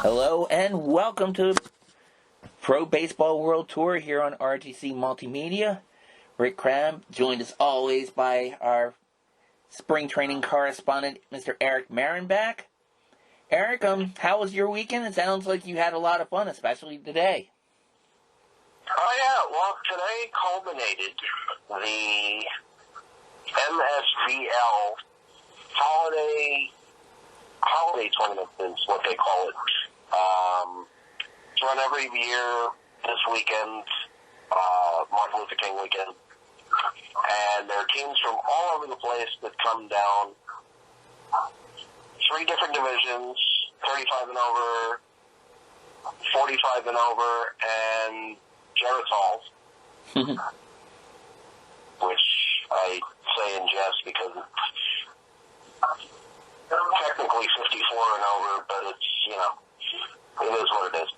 Hello and welcome to Pro Baseball World Tour here on RGC Multimedia. Rick Crabb, joined as always by our spring training correspondent, Mr. Eric Marenbach. Eric, how was your weekend? It sounds like you had a lot of fun, especially today. Oh yeah, well today culminated the MSBL holiday tournament is what they call it. It's run every year this weekend, Martin Luther King weekend. And there are teams from all over the place that come down. 3 different divisions, 35 and over, 45 and over, and Geritol, which I say in jest because it's technically 54 and over, but it's, it is what it is.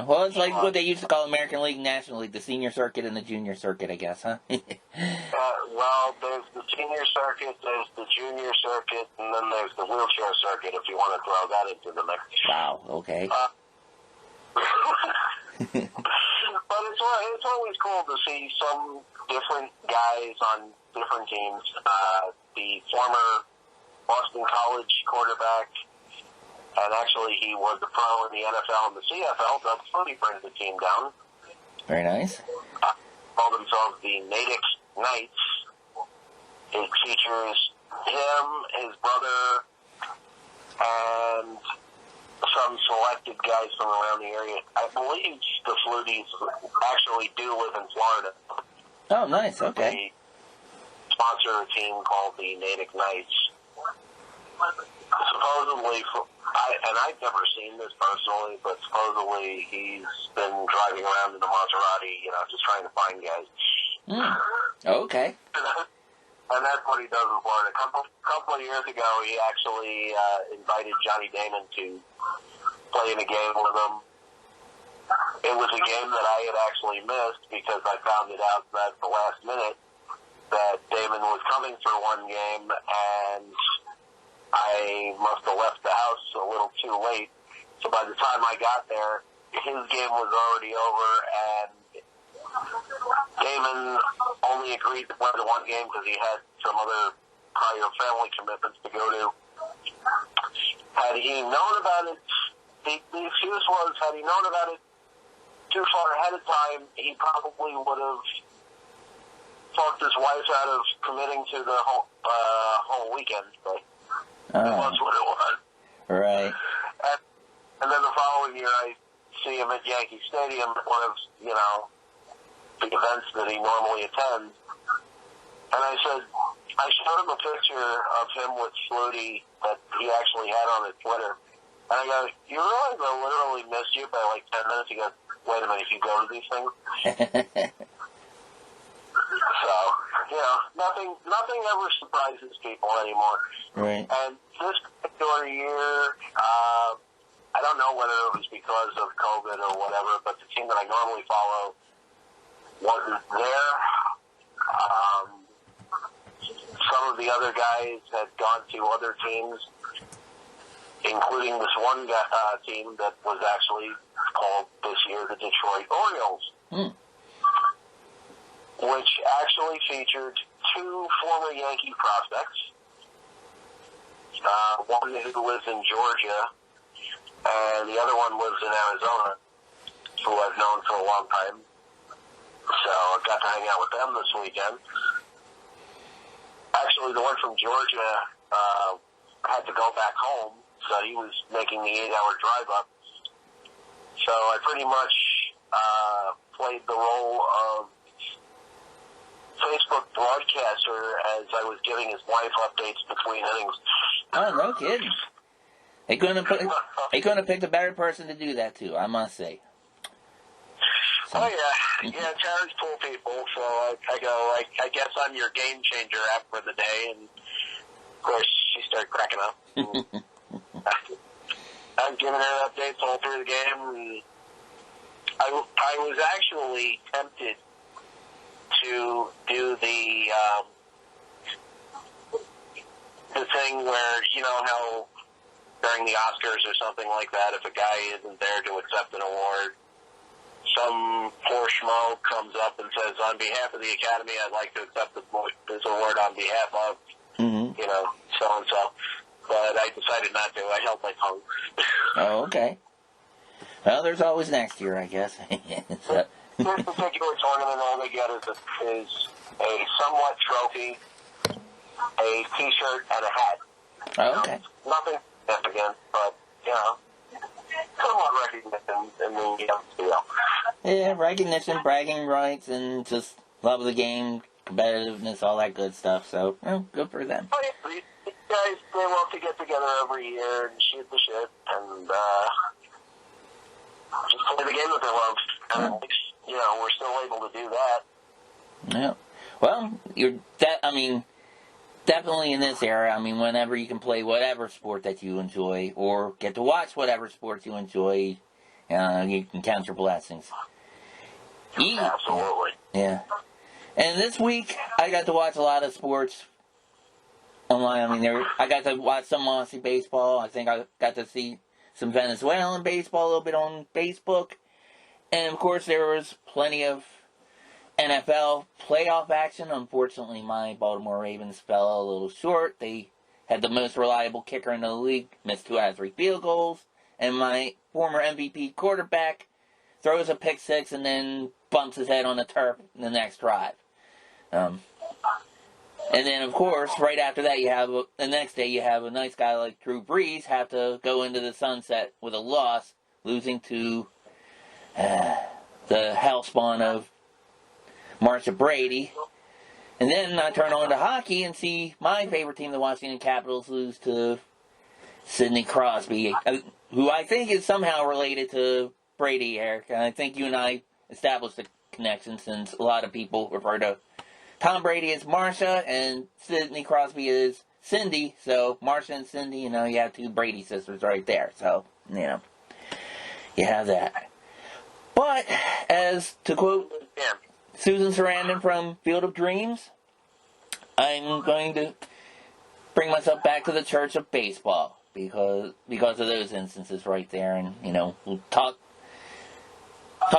Well, it's like what they used to call American League, National League, the senior circuit and the junior circuit, I guess, huh? Well, there's the senior circuit, there's the junior circuit, and then there's the wheelchair circuit, if you want to throw that into the mix. Wow, okay. But it's always cool to see some different guys on different teams. The former Boston College quarterback, and actually he was a pro in the NFL and the CFL, Doug Flutie brings the team down. Very nice. Call themselves the Natick Knights. It features him, his brother, and some selected guys from around the area. I believe the Fluties actually do live in Florida. Oh, nice, okay. They sponsor a team called the Natick Knights. Supposedly, and I've never seen this personally, but supposedly he's been driving around in a Maserati, just trying to find guys. Okay. And that's what he does in Florida. A couple of years ago, he actually invited Johnny Damon to play in a game with him. It was a game that I had actually missed because I found it out at the last minute that Damon was coming for one game, and I must have left the house a little too late. So by the time I got there, his game was already over, and Damon only agreed to play the one game because he had some other prior family commitments to go to. Had he known about it, the excuse was, had he known about it too far ahead of time, he probably would have talked his wife out of committing to the whole weekend. But it was what it was. Right. And then the following year, I see him at Yankee Stadium at one of, the events that he normally attends. And I showed him a picture of him with Flutie that he actually had on his Twitter. And I go, you realize I literally missed you by like 10 minutes? He goes, wait a minute, you go to these things? So, nothing ever surprises people anymore. Right. And this particular year, I don't know whether it was because of COVID or whatever, but the team that I normally follow wasn't there. Some of the other guys had gone to other teams, including this one team that was actually called this year the Detroit Orioles, which actually featured 2 former Yankee prospects, one who lives in Georgia, and the other one lives in Arizona, who I've known for a long time. So I got to hang out with them this weekend. Actually, the one from Georgia had to go back home, so he was making the 8-hour drive up. So I pretty much played the role of Facebook broadcaster as I was giving his wife updates between innings. Oh, no kidding. They couldn't have picked a better person to do that to, I must say. So. Oh, yeah. Yeah, Tara's cool people, so I go, I guess I'm your game changer after the day, and of course she started cracking up. I'm giving her updates all through the game, and I was actually tempted to do the thing where, you know, how during the Oscars or something like that, if a guy isn't there to accept an award, some poor schmo comes up and says, on behalf of the Academy, I'd like to accept this award on behalf of, so-and-so. But I decided not to. I held my tongue. Oh, okay. Well, there's always next year, I guess. So. This particular tournament, all they get is a somewhat trophy, a T-shirt, and a hat. Oh, okay. Nothing significant, but, somewhat recognition in the deal. Yeah, recognition, bragging rights, and just love of the game, competitiveness, all that good stuff. So, good for them. Oh, yeah, these guys, they love to get together every year and shoot the shit, and just play the game that they love. And at least, we're still able to do that. Yeah. Well, definitely in this era, whenever you can play whatever sport that you enjoy, or get to watch whatever sport you enjoy, you can count your blessings. Absolutely. Yeah. And this week, I got to watch a lot of sports online. I got to watch some Aussie baseball. I think I got to see some Venezuelan baseball a little bit on Facebook. And, of course, there was plenty of NFL playoff action. Unfortunately, my Baltimore Ravens fell a little short. They had the most reliable kicker in the league, missed 2 out of 3 field goals. And my former MVP quarterback throws a pick six and then bumps his head on the turf in the next drive. And then, of course, right after that, the next day, you have a nice guy like Drew Brees have to go into the sunset with a loss, losing to the hellspawn of Marcia Brady. And then I turn on to hockey and see my favorite team, the Washington Capitals, lose to Sidney Crosby, who I think is somehow related to Brady, Eric. And I think you and I established a connection, since a lot of people refer to Tom Brady as Marcia and Sidney Crosby as Cindy. So Marcia and Cindy, you have 2 Brady sisters right there. So, you have that. But, as to quote Susan Sarandon from Field of Dreams, I'm going to bring myself back to the church of baseball because of those instances right there. And, we'll talk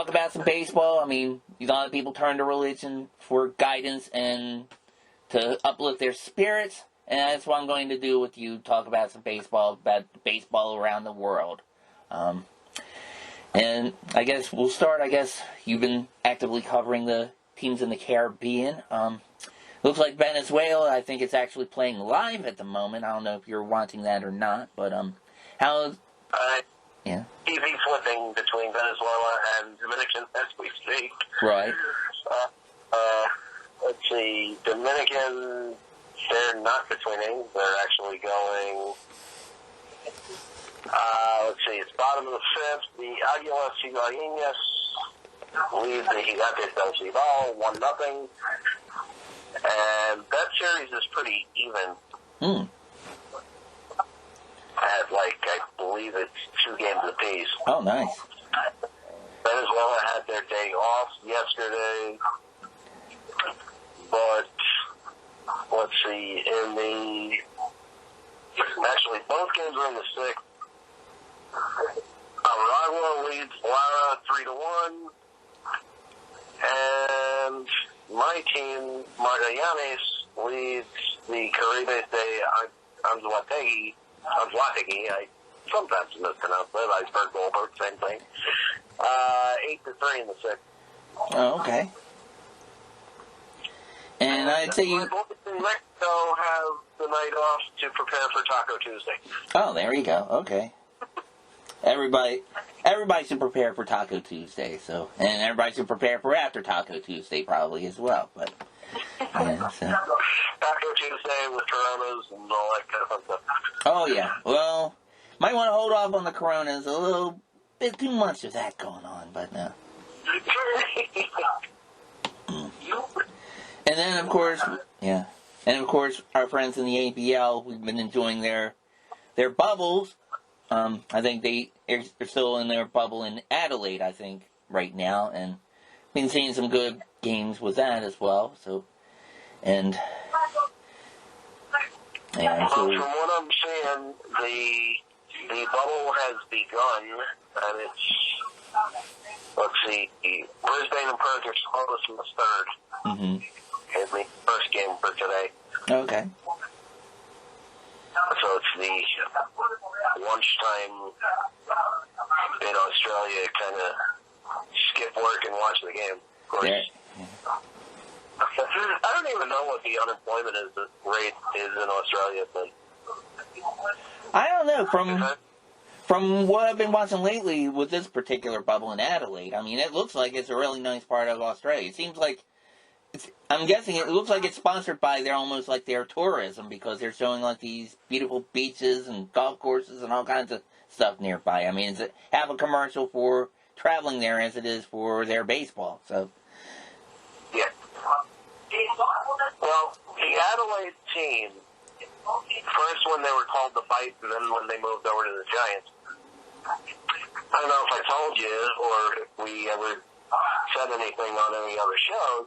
about some baseball. A lot of people turn to religion for guidance and to uplift their spirits. And that's what I'm going to do with you, talk about some baseball, about baseball around the world. And I guess we'll start. You've been actively covering the teams in the Caribbean. Looks like Venezuela, I think it's actually playing live at the moment. I don't know if you're watching that or not, but how's... Yeah. TV flipping between Venezuela and Dominican as we speak. Right. Let's see. Dominican, they're not betweening. They're actually going... let's see. It's bottom of the 5th. The Águilas Cibaeñas lead the Gigantes del Cibao 1-0. And that series is pretty even. At, I believe it's 2 games apiece. Oh, nice. Venezuela had their day off yesterday. But, let's see, actually, both games are in the 6th. Aragua leads Lara 3-1. And my team, Magallanes, leads the Caribes de Anzuategui. I sometimes mispronounce it. Iceberg Goldberg, same thing. 8-3 in the 6th. Oh, okay. And I'd say you... Both in Mexico have the night off to prepare for Taco Tuesday. Oh, there you go. Okay. Everybody should prepare for Taco Tuesday, and everybody should prepare for after Taco Tuesday probably as well. But yeah, so. Taco Tuesday with Coronas and all that kind of fun stuff. Oh yeah, well, might want to hold off on the Coronas. A little bit too much of that going on, but no. And then of course, our friends in the ABL, we've been enjoying their bubbles. I think they're still in their bubble in Adelaide, I think, right now, and been seeing some good games with that as well. So, and from what I'm seeing, the the bubble has begun, and it's, let's see, Brisbane and Perth are close in the third. Mm-hmm. In the first game for today. Okay. So it's the lunchtime in Australia, kind of skip work and watch the game. Of course. Yeah. I don't even know what the unemployment rate is in Australia, but I don't know. From what I've been watching lately with this particular bubble in Adelaide, I mean, it looks like it's a really nice part of Australia. It seems like I'm guessing it looks like it's sponsored by almost like their tourism, because they're showing like these beautiful beaches and golf courses and all kinds of stuff nearby. I mean, it's half a commercial for traveling there as it is for their baseball. So yeah. Well, the Adelaide team, first when they were called the Bite, and then when they moved over to the Giants. I don't know if I told you or if we ever said anything on any other shows.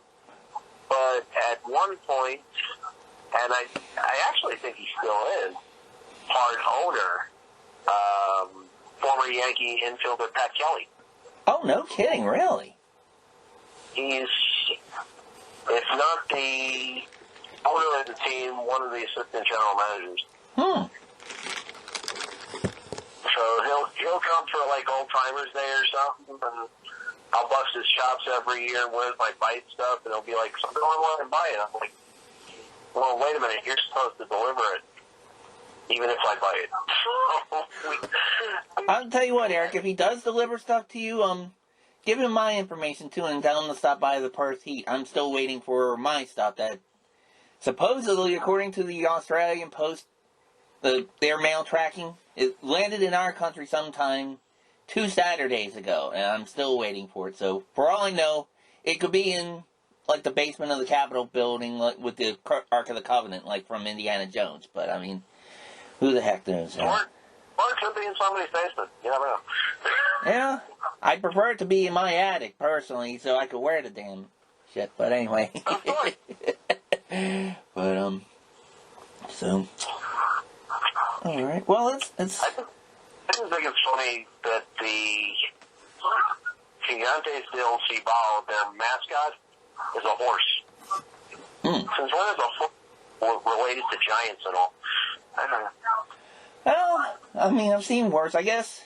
But at one point, and I actually think he still is, part owner, former Yankee infielder Pat Kelly. Oh, no kidding, really? He's, if not the owner of the team, one of the assistant general managers. So he'll come for like old timers day or something, and I'll bust his chops every year with my Bite stuff, and he'll be like, "So go online and buy it." I'm like, "Well, wait a minute. You're supposed to deliver it, even if I buy it." I'll tell you what, Eric. If he does deliver stuff to you, give him my information too, and tell him to stop by the Perth Heat. I'm still waiting for my stuff that supposedly, according to the Australian Post, their mail tracking, it landed in our country sometime 2 Saturdays ago, and I'm still waiting for it. So, for all I know, it could be in, like, the basement of the Capitol building, like, with the Ark of the Covenant, like, from Indiana Jones. But, I mean, who the heck knows? Or it could be in somebody's basement. You never know. Yeah, I'd prefer it to be in my attic, personally, so I could wear the damn shit. But anyway. But, so... Alright, well, it's... I just think it's funny that the Gigantes del Cibao, their mascot, is a horse. Since when is a horse related to giants and all? I don't know. Well, I mean, I've seen worse, I guess.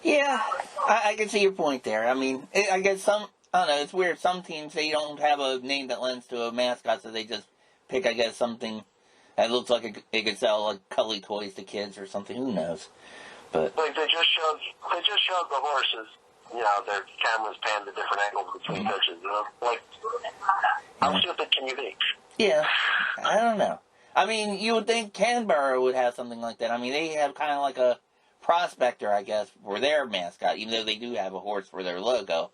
Yeah, I can see your point there. I mean, I guess I don't know, it's weird. Some teams, they don't have a name that lends to a mascot, so they just pick, I guess, something that looks like it could sell like cuddly toys to kids or something. Who knows? But like they just showed the horses. You know, their cameras panned to different angles between pitches. You know, like how stupid can you be? Yeah, I don't know. I mean, you would think Canberra would have something like that. I mean, they have kind of like a prospector, I guess, for their mascot, even though they do have a horse for their logo.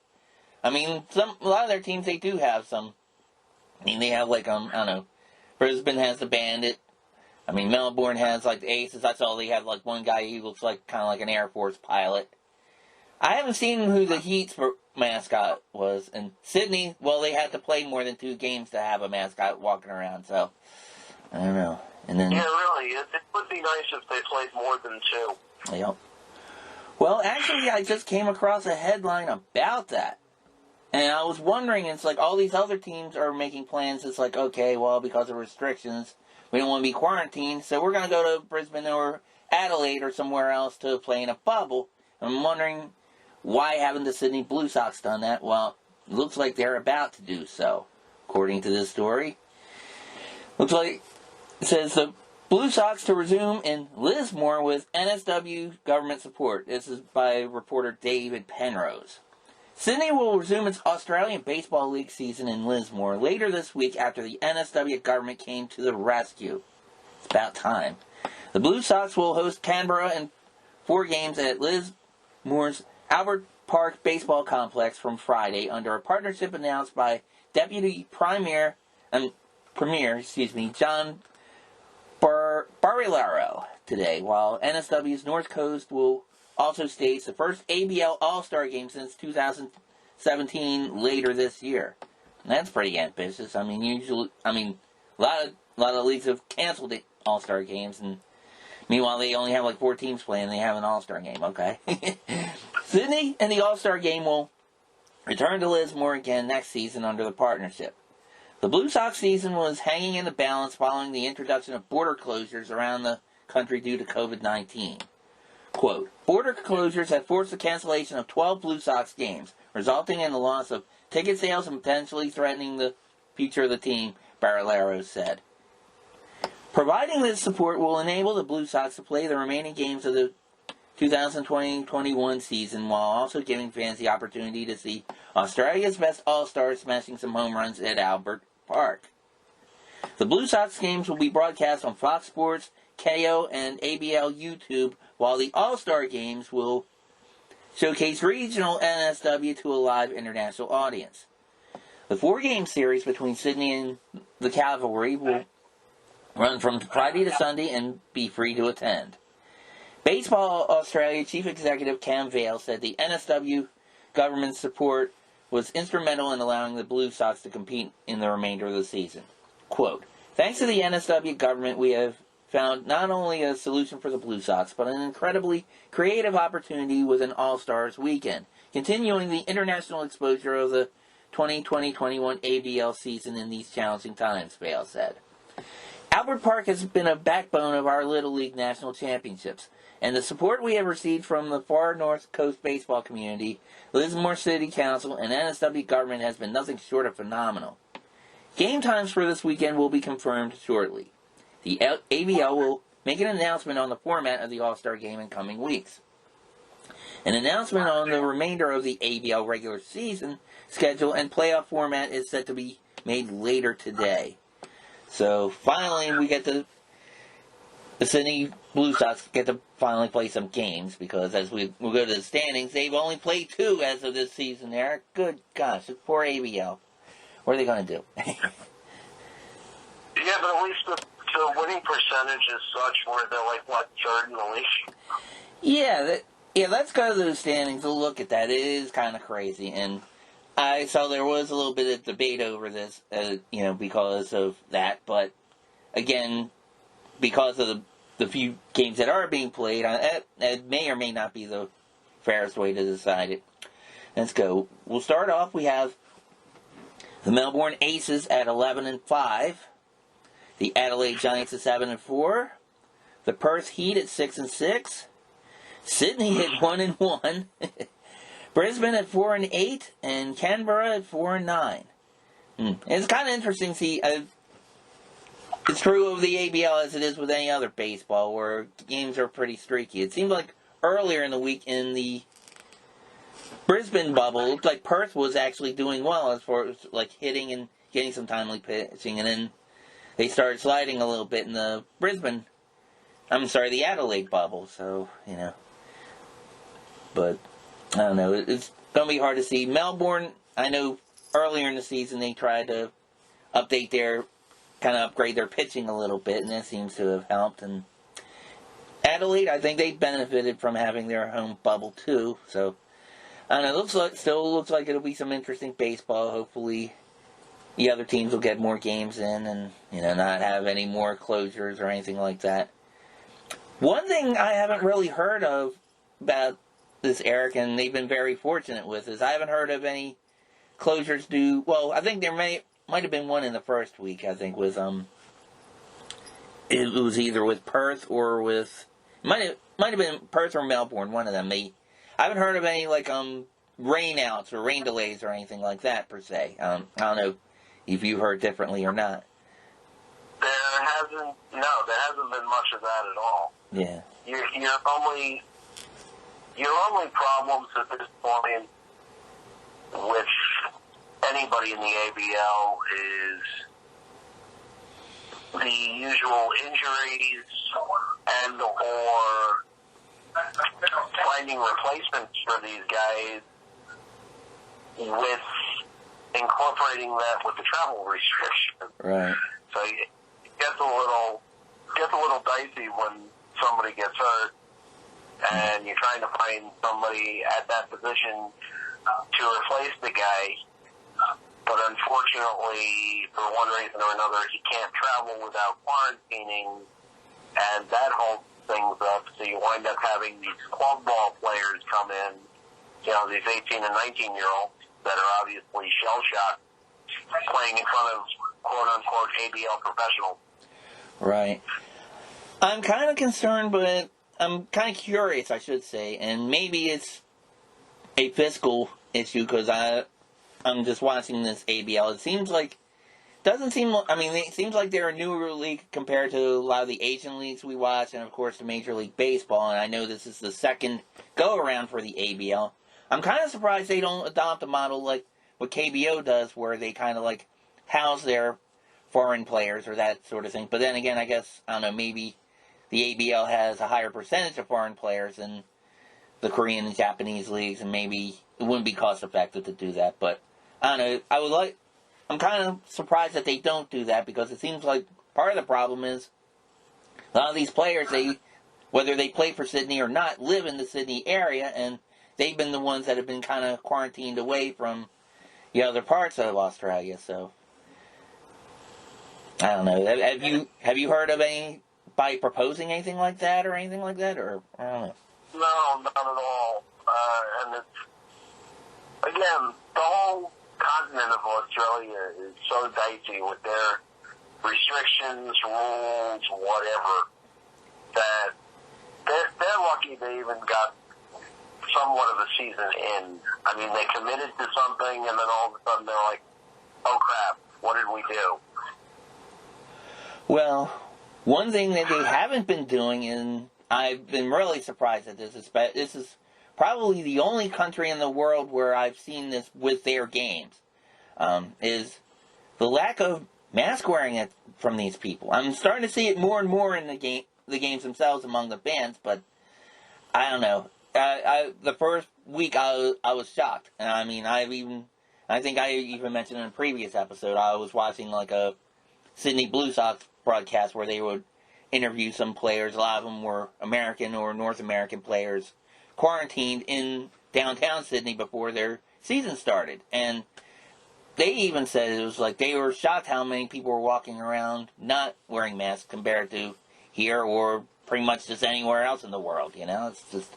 I mean, a lot of their teams, they do have some. I mean, they have like I don't know. Brisbane has the Bandit. I mean, Melbourne has, like, the Aces. I saw they have, like, one guy who looks like kind of like an Air Force pilot. I haven't seen who the Heat's mascot was. And Sydney, well, they had to play more than 2 games to have a mascot walking around, so I don't know. And then, yeah, really, it would be nice if they played more than 2. Yep. Well, actually, I just came across a headline about that. And I was wondering, it's like all these other teams are making plans. It's like, okay, well, because of restrictions, we don't want to be quarantined, so we're going to go to Brisbane or Adelaide or somewhere else to play in a bubble. I'm wondering, why haven't the Sydney Blue Sox done that? Well, it looks like they're about to do so, according to this story. Looks like it says the Blue Sox to resume in Lismore with NSW government support. This is by reporter David Penrose. Sydney will resume its Australian Baseball League season in Lismore later this week after the NSW government came to the rescue. It's about time. The Blue Sox will host Canberra in 4 games at Lismore's Albert Park Baseball Complex from Friday under a partnership announced by Deputy Premier John Barilaro today, while NSW's North Coast will also stage the first ABL All-Star game since 2017 later this year. And that's pretty ambitious. I mean, a lot of leagues have canceled the All-Star games, and Meanwhile, they only have like 4 teams playing. They have an All-Star game. Okay. Sydney and the All-Star game will return to Lismore again next season under the partnership. The Blue Sox season was hanging in the balance following the introduction of border closures around the country due to COVID-19. Quote, border closures have forced the cancellation of 12 Blue Sox games, resulting in the loss of ticket sales and potentially threatening the future of the team, Barralero said. Providing this support will enable the Blue Sox to play the remaining games of the 2020-21 season while also giving fans the opportunity to see Australia's best All-Stars smashing some home runs at Albert Park. The Blue Sox games will be broadcast on Fox Sports, KO, and ABL YouTube, while the All-Star games will showcase regional NSW to a live international audience. The 4-game series between Sydney and the Cavalry will run from Friday to Sunday and be free to attend. Baseball Australia Chief Executive Cam Vale said the NSW government's support was instrumental in allowing the Blue Sox to compete in the remainder of the season. Quote, thanks to the NSW government, we have found not only a solution for the Blue Sox, but an incredibly creative opportunity with an All-Stars weekend, continuing the international exposure of the 2020-21 ABL season in these challenging times, Vale said. Albert Park has been a backbone of our Little League National Championships, and the support we have received from the far North Coast baseball community, Lismore City Council, and NSW government has been nothing short of phenomenal. Game times for this weekend will be confirmed shortly. The ABL will make an announcement on the format of the All-Star Game in coming weeks. An announcement on the remainder of the ABL regular season schedule and playoff format is set to be made later today. So finally, we get the Sydney Blue Sox get to finally play some games, because as we'll go to the standings, they've only played 2 as of this season there. Good gosh, poor ABL. What are they going to do? Yeah, but at least the winning percentage is such where they're like, what, 3rd in the league? Yeah, let's go to the standings. We'll look at that. It is kind of crazy, and I saw there was a little bit of debate over this, because of that. But again, because of the few games that are being played, it may or may not be the fairest way to decide it. Let's go. We'll start off. We have the Melbourne Aces at 11-5, the Adelaide Giants at 7-4, the Perth Heat at 6-6, Sydney at 1-1. Brisbane at 4-8, and Canberra at 4-9. It's kind of interesting to see. It's true of the ABL as it is with any other baseball, where games are pretty streaky. It seemed like earlier in the week in the Brisbane bubble, it looked like Perth was actually doing well as far as like hitting and getting some timely pitching, and then they started sliding a little bit in the the Adelaide bubble. So but I don't know. It's going to be hard to see. Melbourne, I know earlier in the season they tried to upgrade their pitching a little bit, and that seems to have helped. And Adelaide, I think they benefited from having their home bubble too. So I don't know. Still looks like it'll be some interesting baseball. Hopefully, the other teams will get more games in, and not have any more closures or anything like that. One thing I haven't really heard of about this, Eric, and they've been very fortunate with, is I haven't heard of any closures due. Well, I think there might have been one in the first week. I think was it was either with Perth or with might have been Perth or Melbourne. One of them. I haven't heard of any rainouts or rain delays or anything like that per se. I don't know if you heard differently or not. There hasn't been much of that at all. Yeah. Your only problems at this point with anybody in the ABL is the usual injuries and or finding replacements for these guys with incorporating that with the travel restrictions. Right. So it gets a little dicey when somebody gets hurt and you're trying to find somebody at that position to replace the guy. But unfortunately, for one reason or another, he can't travel without quarantining, and that whole things up, so you wind up having these club ball players come in, these 18 and 19-year-olds that are obviously shell-shocked, playing in front of quote-unquote ABL professionals. Right. I'm kind of concerned, but I'm kind of curious, I should say, and maybe it's a fiscal issue because I'm just watching this ABL. It seems like it seems like they're a newer league compared to a lot of the Asian leagues we watch, and of course the Major League Baseball, and I know this is the second go-around for the ABL. I'm kind of surprised they don't adopt a model like what KBO does, where they kind of like house their foreign players or that sort of thing. But then again, I guess, I don't know, maybe the ABL has a higher percentage of foreign players than the Korean and Japanese leagues, and maybe it wouldn't be cost-effective to do that. But, I don't know, I'm kind of surprised that they don't do that, because it seems like part of the problem is a lot of these players, whether they play for Sydney or not, live in the Sydney area, and they've been the ones that have been kind of quarantined away from the other parts of Australia. So I don't know. Have you heard of anybody proposing anything like that, or anything like that, or I don't know? No, not at all. And it's, again, the whole continent of Australia is so dicey with their restrictions, rules, whatever, that they're lucky they even got somewhat of a season in. I mean, they committed to something, and then all of a sudden they're like, oh crap, what did we do? Well, one thing that they haven't been doing, and I've been really surprised at this is probably the only country in the world where I've seen this with their games, is the lack of mask wearing from these people. I'm starting to see it more and more in the games themselves among the fans, but I don't know. The first week I was shocked, and I mean I think I even mentioned in a previous episode, I was watching like a Sydney Blue Sox broadcast where they would interview some players. A lot of them were American or North American players quarantined in downtown Sydney before their season started, and they even said it was like they were shocked how many people were walking around not wearing masks compared to here or pretty much just anywhere else in the world. It's just,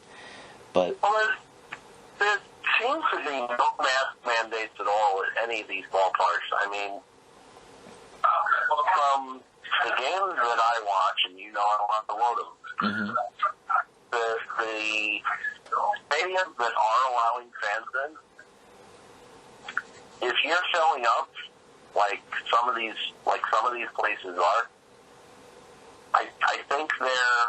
but well, there seems to be no mask mandates at all at any of these ballparks. I mean, from the games that I watch, and I watch a load of them, the stadiums that are allowing fans in, if you're showing up like some of these places are, I think they're,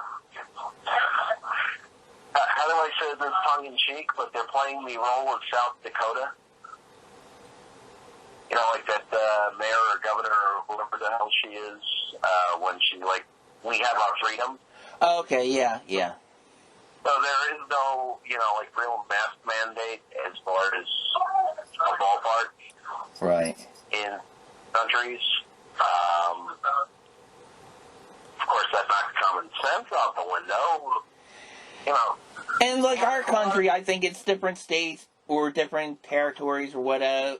how do I say this tongue in cheek, but they're playing the role of South Dakota. Like that mayor or governor or whoever the hell she is, when she's like, we have our freedom. Okay, yeah. So there is no, real mask mandate as far as a ballpark. Right. In countries. Of course, that's not common sense out the window. And like our country, I think it's different states or different territories or whatever,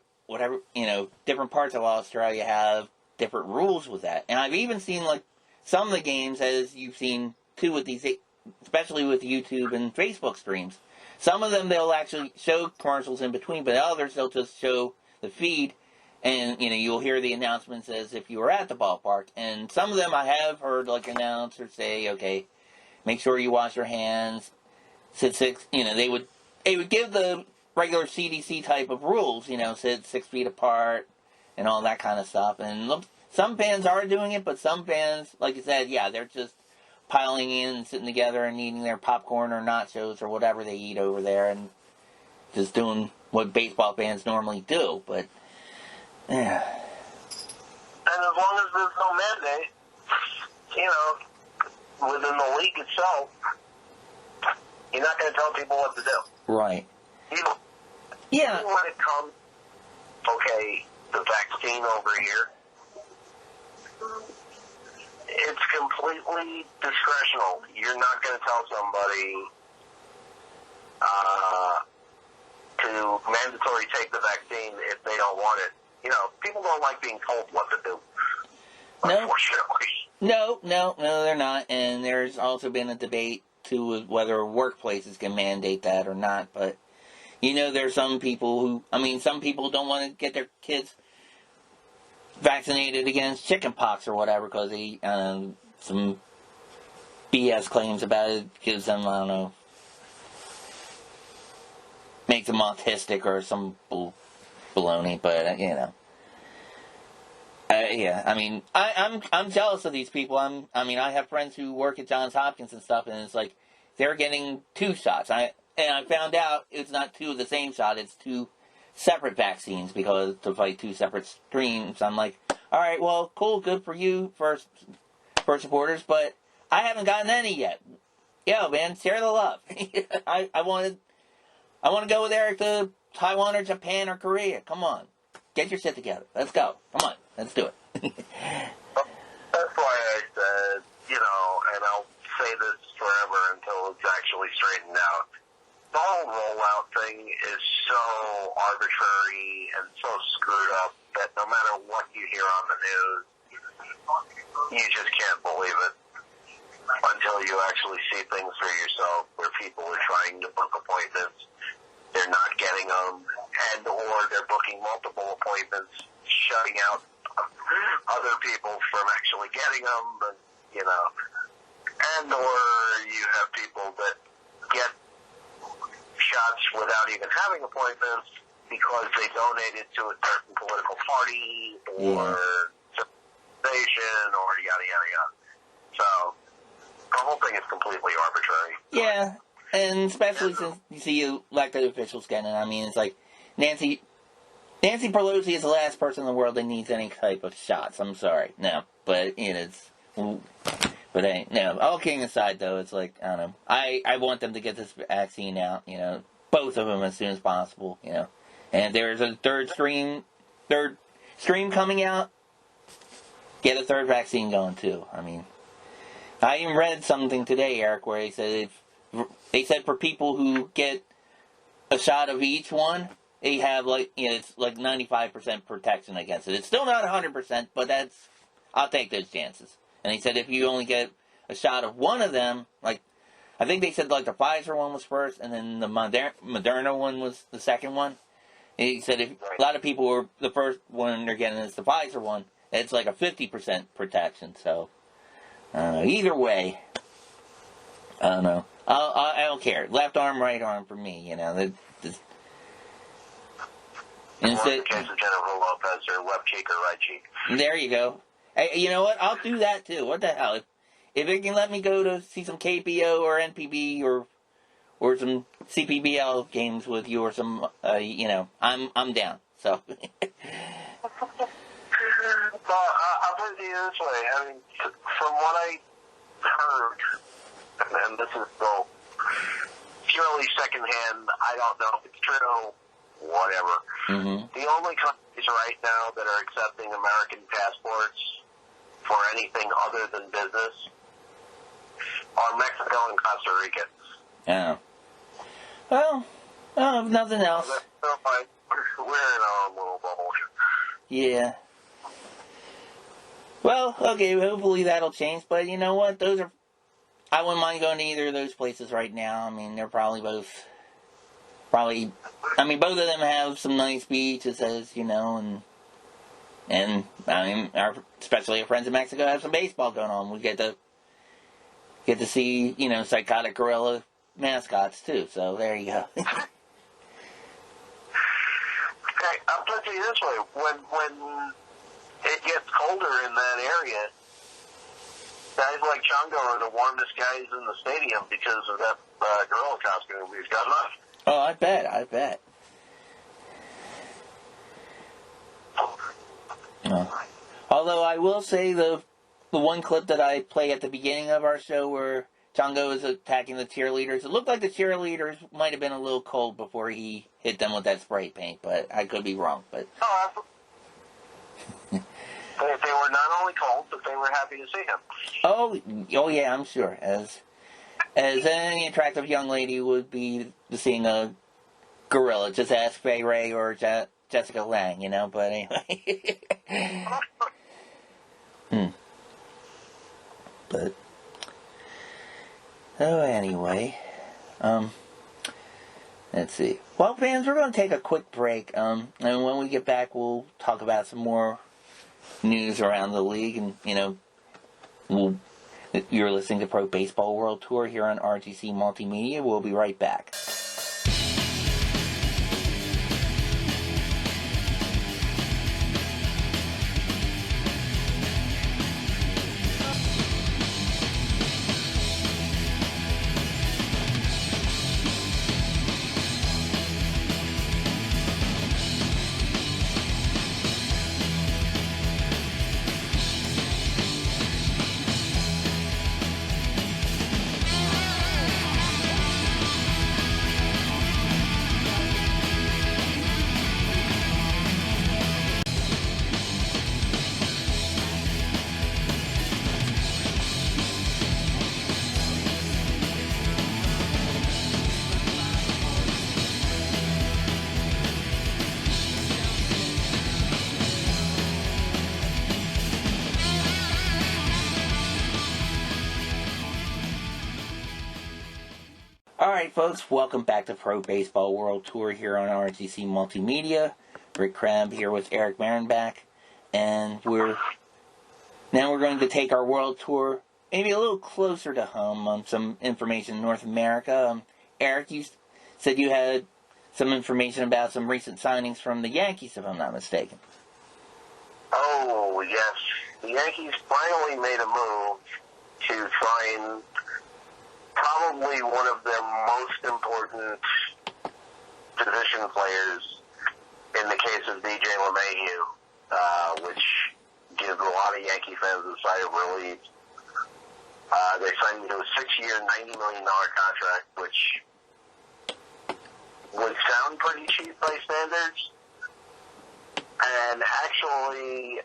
different parts of Australia have different rules with that. And I've even seen like some of the games, as you've seen too with these, especially with YouTube and Facebook streams. Some of them they'll actually show commercials in between, but others they'll just show the feed, and you'll hear the announcements as if you were at the ballpark. And some of them I have heard like announcers say, okay, make sure you wash your hands, sit 6. They would give the regular CDC type of rules, sit 6 feet apart and all that kind of stuff. And some fans are doing it, but some fans, like you said, yeah, they're just piling in and sitting together and eating their popcorn or nachos or whatever they eat over there and just doing what baseball fans normally do. But, yeah. And as long as there's no mandate, within the league itself, you're not going to tell people what to do. Right. Even when it comes, okay, the vaccine over here, it's completely discretional. You're not going to tell somebody to mandatory take the vaccine if they don't want it. People don't like being told what to do. No. Unfortunately. No, they're not. And there's also been a debate, too, of whether workplaces can mandate that or not. But, there's some people some people don't want to get their kids vaccinated against chickenpox or whatever because they, some BS claims about it gives them, I don't know, makes them autistic or some baloney, but, yeah, I'm jealous of these people. I have friends who work at Johns Hopkins and stuff, and it's like they're getting 2 shots. I found out it's not 2 of the same shot; it's 2 separate vaccines because to fight 2 separate streams. I'm like, all right, well, cool, good for you, first supporters, but I haven't gotten any yet. Yo, man, share the love. I want to go with Eric to Taiwan or Japan or Korea. Come on, get your shit together. Let's go. Come on. Let's do it. That's why I said, and I'll say this forever until it's actually straightened out. The whole rollout thing is so arbitrary and so screwed up that no matter what you hear on the news, you just can't believe it until you actually see things for yourself where people are trying to book appointments, they're not getting them, and or they're booking multiple appointments, shutting out other people from actually getting them, and or you have people that get shots without even having appointments because they donated to a certain political party or station or yada yada yada. So the whole thing is completely arbitrary. Yeah, and especially since you see elected officials getting it. It's like Nancy Pelosi is the last person in the world that needs any type of shots. I'm sorry. No. But it is. But no. All kidding aside, though, it's like, I don't know. I want them to get this vaccine out, both of them as soon as possible, And if there's a third stream coming out, get a third vaccine going, too. I even read something today, Eric, where they said for people who get a shot of each one, they have, it's like 95% protection against it. It's still not 100%, but I'll take those chances. And he said if you only get a shot of one of them, I think they said, the Pfizer one was first, and then the Moderna one was the second one. And he said if a lot of people were, the first one they're getting is the Pfizer one, it's like a 50% protection. So, I don't know. Either way, I don't know. I don't care. Left arm, right arm for me, In the case of Jennifer Lopez, or left cheek or right cheek. There you go. Hey, you know what? I'll do that too. What the hell? If it can let me go to see some KPO or NPB or some CPBL games with you or some, I'm down. So. Well, I'll put it to you this way. From what I heard, and this is still purely secondhand, I don't know if it's true. Whatever. Mm-hmm. The only countries right now that are accepting American passports for anything other than business are Mexico and Costa Rica. Yeah. Well, if nothing else. We're in our own little bubble. Yeah. Well, okay, hopefully that'll change, but you know what? I wouldn't mind going to either of those places right now. They're probably both... both of them have some nice beaches, and especially our friends in Mexico have some baseball going on. We get to see, psychotic gorilla mascots too. So there you go. Okay, I'll put it this way: when it gets colder in that area, guys like Chongo are the warmest guys in the stadium because of that gorilla costume we've got left. Oh, I bet. Although I will say the one clip that I play at the beginning of our show where Chongo is attacking the cheerleaders, it looked like the cheerleaders might have been a little cold before he hit them with that spray paint, but I could be wrong. But they were not only cold, but they were happy to see him. Oh yeah, I'm sure. As any attractive young lady would be seeing a gorilla. Just ask Fay Ray or Jessica Lange, but anyway. But oh, anyway, let's see. Well, fans, we're going to take a quick break, and when we get back, we'll talk about some more news around the league, and you're listening to Pro Baseball World Tour here on RTC Multimedia. We'll be right back. Alright folks, welcome back to Pro Baseball World Tour here on RTC Multimedia. Rick Crabb here with Eric Marenbach, and we're going to take our World Tour maybe a little closer to home on some information in North America. Eric, you said you had some information about some recent signings from the Yankees, if I'm not mistaken. Oh, yes. The Yankees finally made a move to sign probably one of their most important position players in the case of DJ LeMahieu, which gives a lot of Yankee fans a sigh of relief. They signed him to a 6-year, $90 million contract, which would sound pretty cheap by standards. And actually,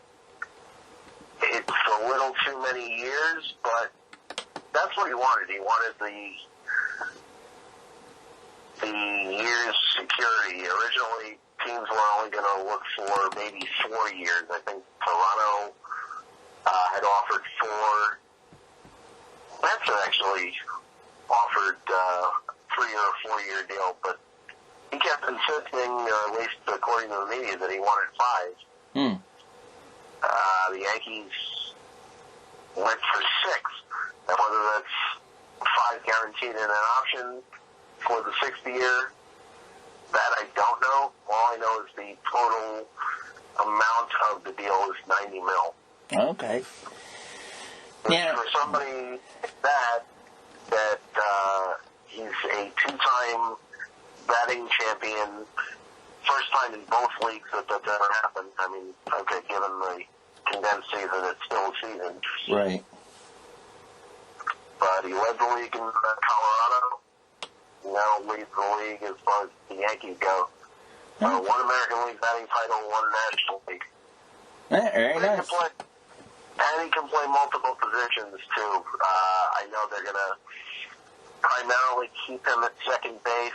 it's a little too many years, but that's what he wanted. He wanted the years security. Originally, teams were only going to look for maybe 4 years. I think Toronto had offered 4. Mets had actually offered 3 or 4 year deal, but he kept insisting, at least according to the media, that he wanted 5. The Yankees went for 6. And whether that's 5 guaranteed and an option for the 6th year, that I don't know. All I know is the total amount of the deal is $90 million. Okay. Yeah. For somebody that he's a 2-time batting champion, first time in both leagues that's ever happened. I mean, okay, given the condensed season, it's still a season. Right. But he led the league in Colorado. Now leads the league as far as the Yankees go. 1 American League batting title, 1 National League. Very nice. And he can play multiple positions, too. I know they're going to primarily keep him at second base,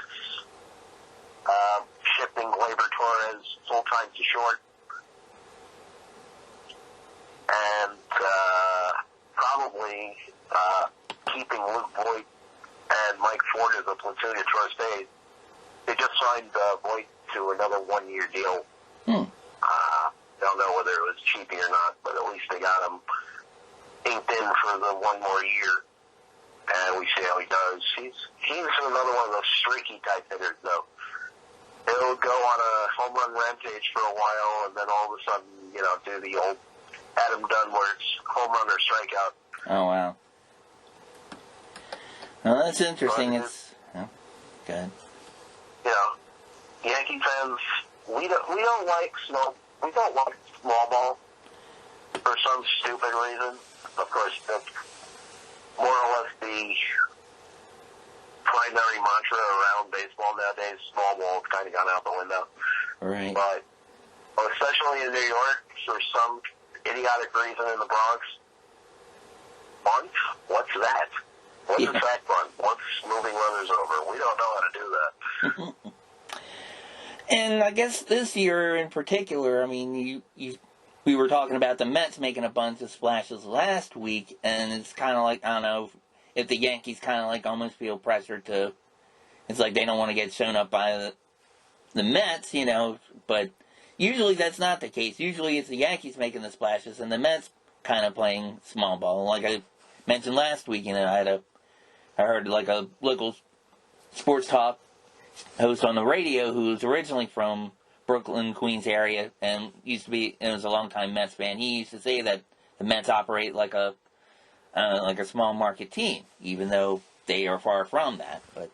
shifting Gleyber Torres full-time to short. And probably keeping Luke Voigt and Mike Ford as a platoon at first base. They just signed Voigt to another 1-year deal. Don't know whether it was cheapy or not, but at least they got him inked in for the 1 more year. And we see how he does. He's another one of those streaky type hitters, though. He'll go on a home run rampage for a while, and then all of a sudden, do the old Adam Dunn where it's home run or strikeout. Oh, wow. Well, that's interesting. It's good. Yankee fans, we don't like small ball for some stupid reason. Of course, that's more or less the primary mantra around baseball nowadays. Small ball's kind of gone out the window. Right. But especially in New York, for some idiotic reason in the Bronx, bunt? What's that? What's a sack bunt? What's moving runners over? We don't know how to do that. And I guess this year in particular, I mean, we were talking about the Mets making a bunch of splashes last week, and it's kind of like, I don't know, if the Yankees kind of like almost feel pressure to, it's like they don't want to get shown up by the Mets, you know, but usually that's not the case. Usually it's the Yankees making the splashes and the Mets kind of playing small ball. Like I mentioned last week, you know, I heard like a local sports talk host on the radio who was originally from Brooklyn, Queens area, and was a longtime Mets fan. He used to say that the Mets operate like a small market team, even though they are far from that. But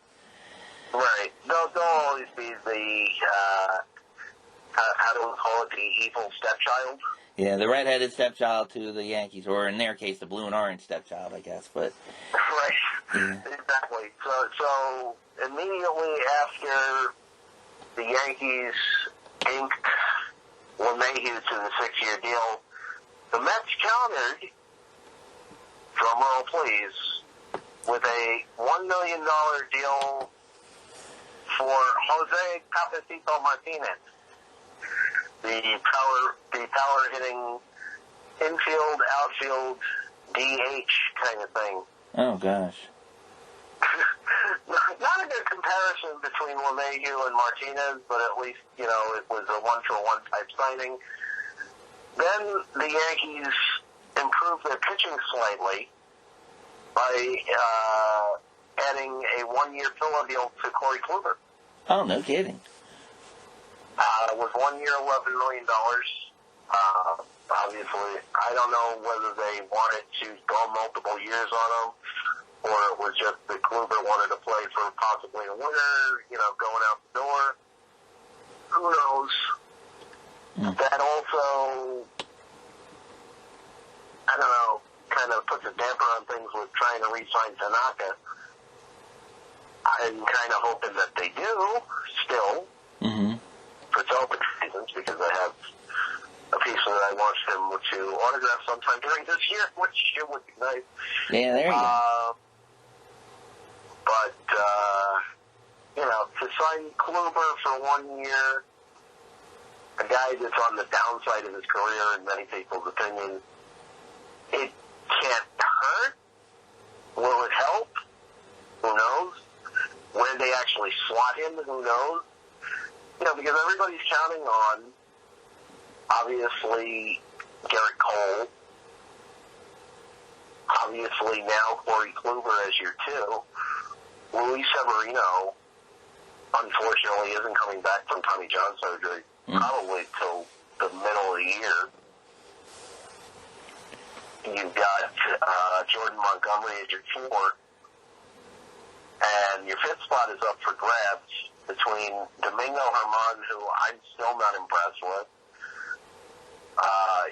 right, they'll always be the how do we call it, the evil stepchild. Yeah, the redheaded stepchild to the Yankees, or in their case, the blue and orange stepchild, I guess. But right, yeah. Exactly. So immediately after the Yankees inked LeMahieu to the 6-year deal, the Mets countered, drumroll please, with a $1 million deal for Jose Capacito Martinez, the power hitting infield, outfield, DH kind of thing. Oh gosh. Not a good comparison between LeMahieu and Martinez, but at least, you know, it was a one-for-one type signing. Then the Yankees improved their pitching slightly by adding a one-year filler deal to Corey Kluber. Oh, no kidding. It was 1 year, $11 million. Obviously, I don't know whether they wanted to go multiple years on him, or it was just that Kluber wanted to play for possibly a winner, you know, going out the door. Who knows? That also, I don't know, kind of puts a damper on things with trying to re-sign Tanaka. I'm kind of hoping that they do, still, for selfish reasons, because I have a piece that I want him to autograph sometime during this year, which it would be nice. Yeah, there you go. But, you know, to sign Kluber for 1 year, a guy that's on the downside of his career, in many people's opinion, it can't hurt. Will it help? Who knows? Where they actually slot him, who knows? You know, because everybody's counting on, obviously, Garrett Cole, obviously now Corey Kluber as your two. Luis Severino, unfortunately, isn't coming back from Tommy John surgery, probably till the middle of the year. You've got Jordan Montgomery as your four, and your fifth spot is up for grabs between Domingo Germán, who I'm still not impressed with,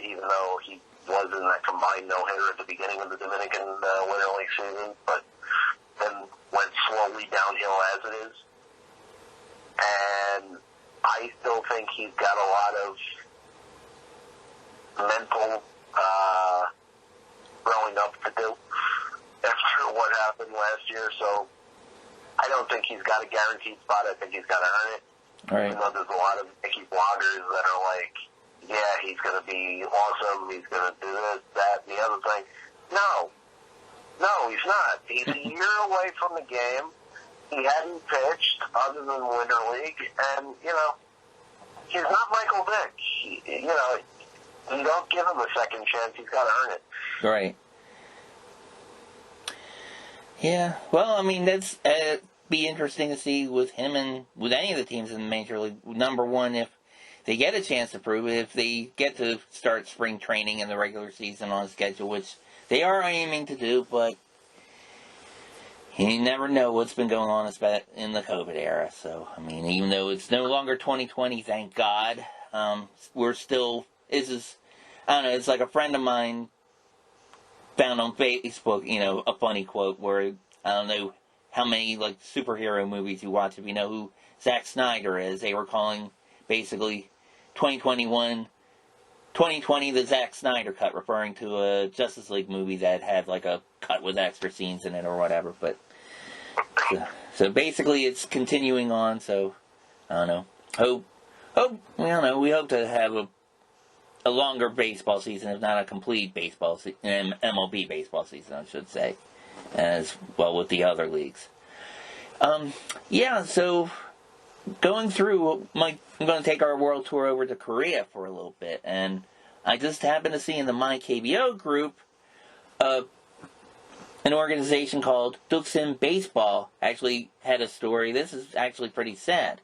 even though he was in that combined no-hitter at the beginning of the Dominican Winter League season, but then went slowly downhill as it is. And I still think he's got a lot of mental growing up to do after what happened last year, so I don't think he's got a guaranteed spot. I think he's got to earn it. Right. Even though there's a lot of Mickey bloggers that are like, yeah, he's going to be awesome, he's going to do this, that, and the other thing. No, he's not. He's a year away from the game. He hadn't pitched other than Winter League, and, you know, he's not Michael Vick. You know, you don't give him a second chance. He's got to earn it. Right. Yeah. Well, I mean, that's be interesting to see with him and with any of the teams in the Major League. Number one, if they get a chance to prove it, if they get to start spring training in the regular season on schedule, which they are aiming to do, but you never know what's been going on in the COVID era. So, I mean, even though it's no longer 2020, thank God, we're still, I don't know, it's like a friend of mine found on Facebook, you know, a funny quote where, I don't know how many, like, superhero movies you watch, if you know who Zack Snyder is. They were calling, basically, 2020 the Zack Snyder cut, referring to a Justice League movie that had, like, a cut with extra scenes in it or whatever, but, so basically it's continuing on, so, I don't know, we hope to have a longer baseball season, if not a complete baseball season, MLB baseball season, I should say, as well with the other leagues. So going through, I'm going to take our world tour over to Korea for a little bit, and I just happened to see in the MyKBO group an organization called Duksim Baseball actually had a story. This is actually pretty sad.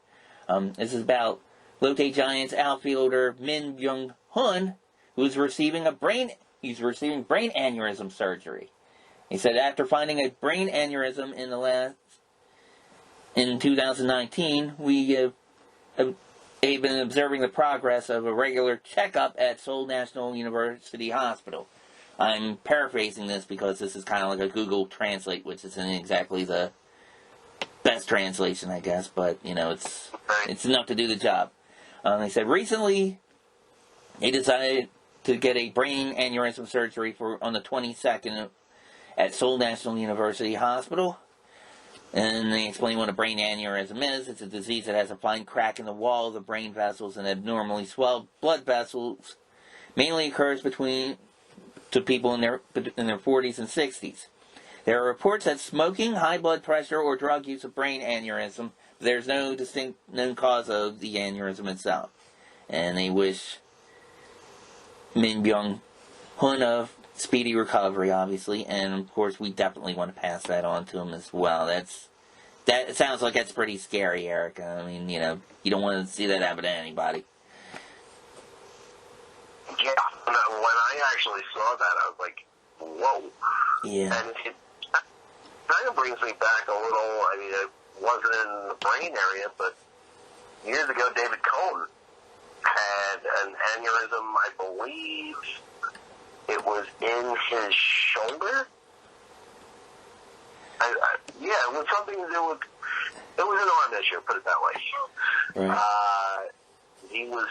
This is about Lotte Giants outfielder Min Byung-hun, who's receiving brain aneurysm surgery. He said after finding a brain aneurysm in 2019, we have been observing the progress of a regular checkup at Seoul National University Hospital. I'm paraphrasing this because this is kind of like a Google Translate, which isn't exactly the best translation, I guess, but, it's enough to do the job. They said recently they decided to get a brain aneurysm surgery on the 22nd at Seoul National University Hospital. And they explain what a brain aneurysm is. It's a disease that has a fine crack in the wall of the brain vessels and abnormally swelled blood vessels. Mainly occurs to people in their 40s and 60s. There are reports that smoking, high blood pressure, or drug use of brain aneurysm, but there's no distinct known cause of the aneurysm itself. And they wish Min Byung-hun a speedy recovery, obviously, and of course we definitely want to pass that on to him as well. That sounds like that's pretty scary, Eric. I mean, you don't want to see that happen to anybody. Yeah, when I actually saw that, I was like, whoa. Yeah. And it kind of brings me back a little. I mean, it wasn't in the brain area, but years ago, David Cohn had an aneurysm, I believe it was in his shoulder. It was something that it was an arm issue, put it that way. Right. He was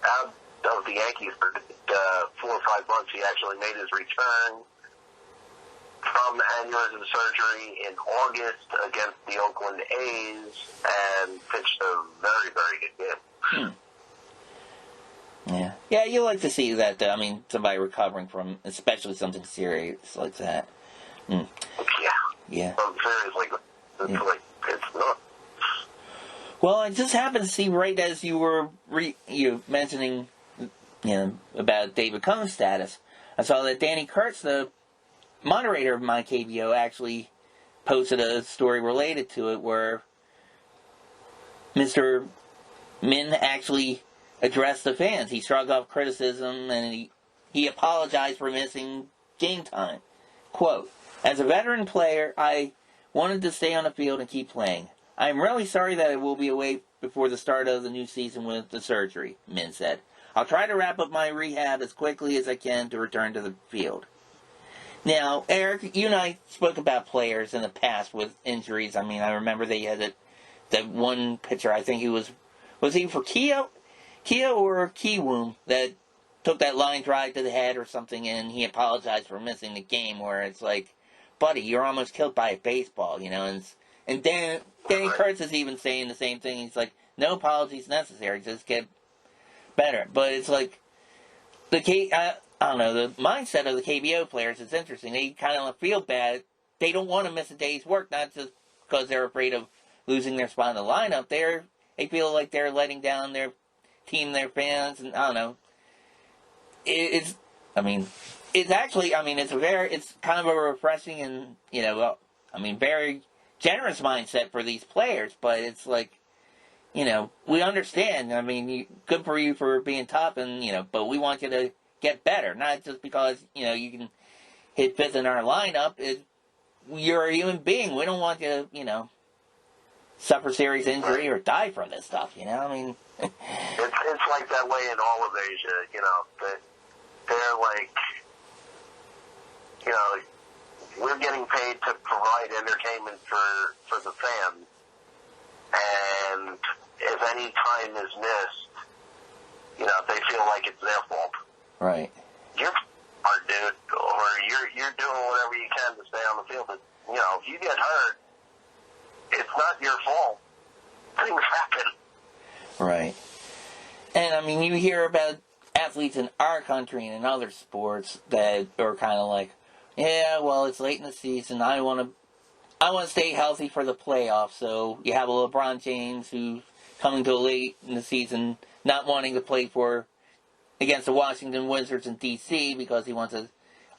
out of the Yankees for 4 or 5 months. He actually made his return from aneurysm surgery in August against the Oakland A's and pitched a very, very good game. Yeah, you like to see that, somebody recovering from, especially something serious like that. Yeah. Seriously, it's not. Well, I just happened to see right as you were mentioning, about David Cohn's status, I saw that Danny Kurtz, the moderator of MyKBO, actually posted a story related to it where Mr. Min actually addressed the fans. He shrugged off criticism and he apologized for missing game time. Quote, "As a veteran player, I wanted to stay on the field and keep playing. I am really sorry that I will be away before the start of the new season with the surgery," Min said. "I'll try to wrap up my rehab as quickly as I can to return to the field." Now, Eric, you and I spoke about players in the past with injuries. I mean, I remember they had that one pitcher, I think he was he for Kia or Kiwoom, that took that line drive to the head or something, and he apologized for missing the game, where it's like, buddy, you're almost killed by a baseball, and Danny Kurtz is even saying the same thing. He's like, no apologies necessary, just get better. But it's like, I don't know, the mindset of the KBO players is interesting. They kind of feel bad. They don't want to miss a day's work, not just because they're afraid of losing their spot in the lineup. They feel like they're letting down their team, their fans, and I don't know. It's kind of a refreshing and, very generous mindset for these players, but it's like, we understand. Good for you for being tough, and, but we want you to get better, not just because, you can hit fifth in our lineup. You're a human being. We don't want you to, suffer serious injury or die from this stuff, It's like that way in all of Asia, they're like, we're getting paid to provide entertainment for the fans, and if any time is missed, they feel like it's their fault. Right. You're hard, dude, or you're doing whatever you can to stay on the field, but, if you get hurt, it's not your fault. Things happen. Right. And, you hear about athletes in our country and in other sports that are kind of like, yeah, well, it's late in the season. I want to stay healthy for the playoffs. So you have a LeBron James who's coming to late in the season, not wanting to play against the Washington Wizards in D.C. because he wants to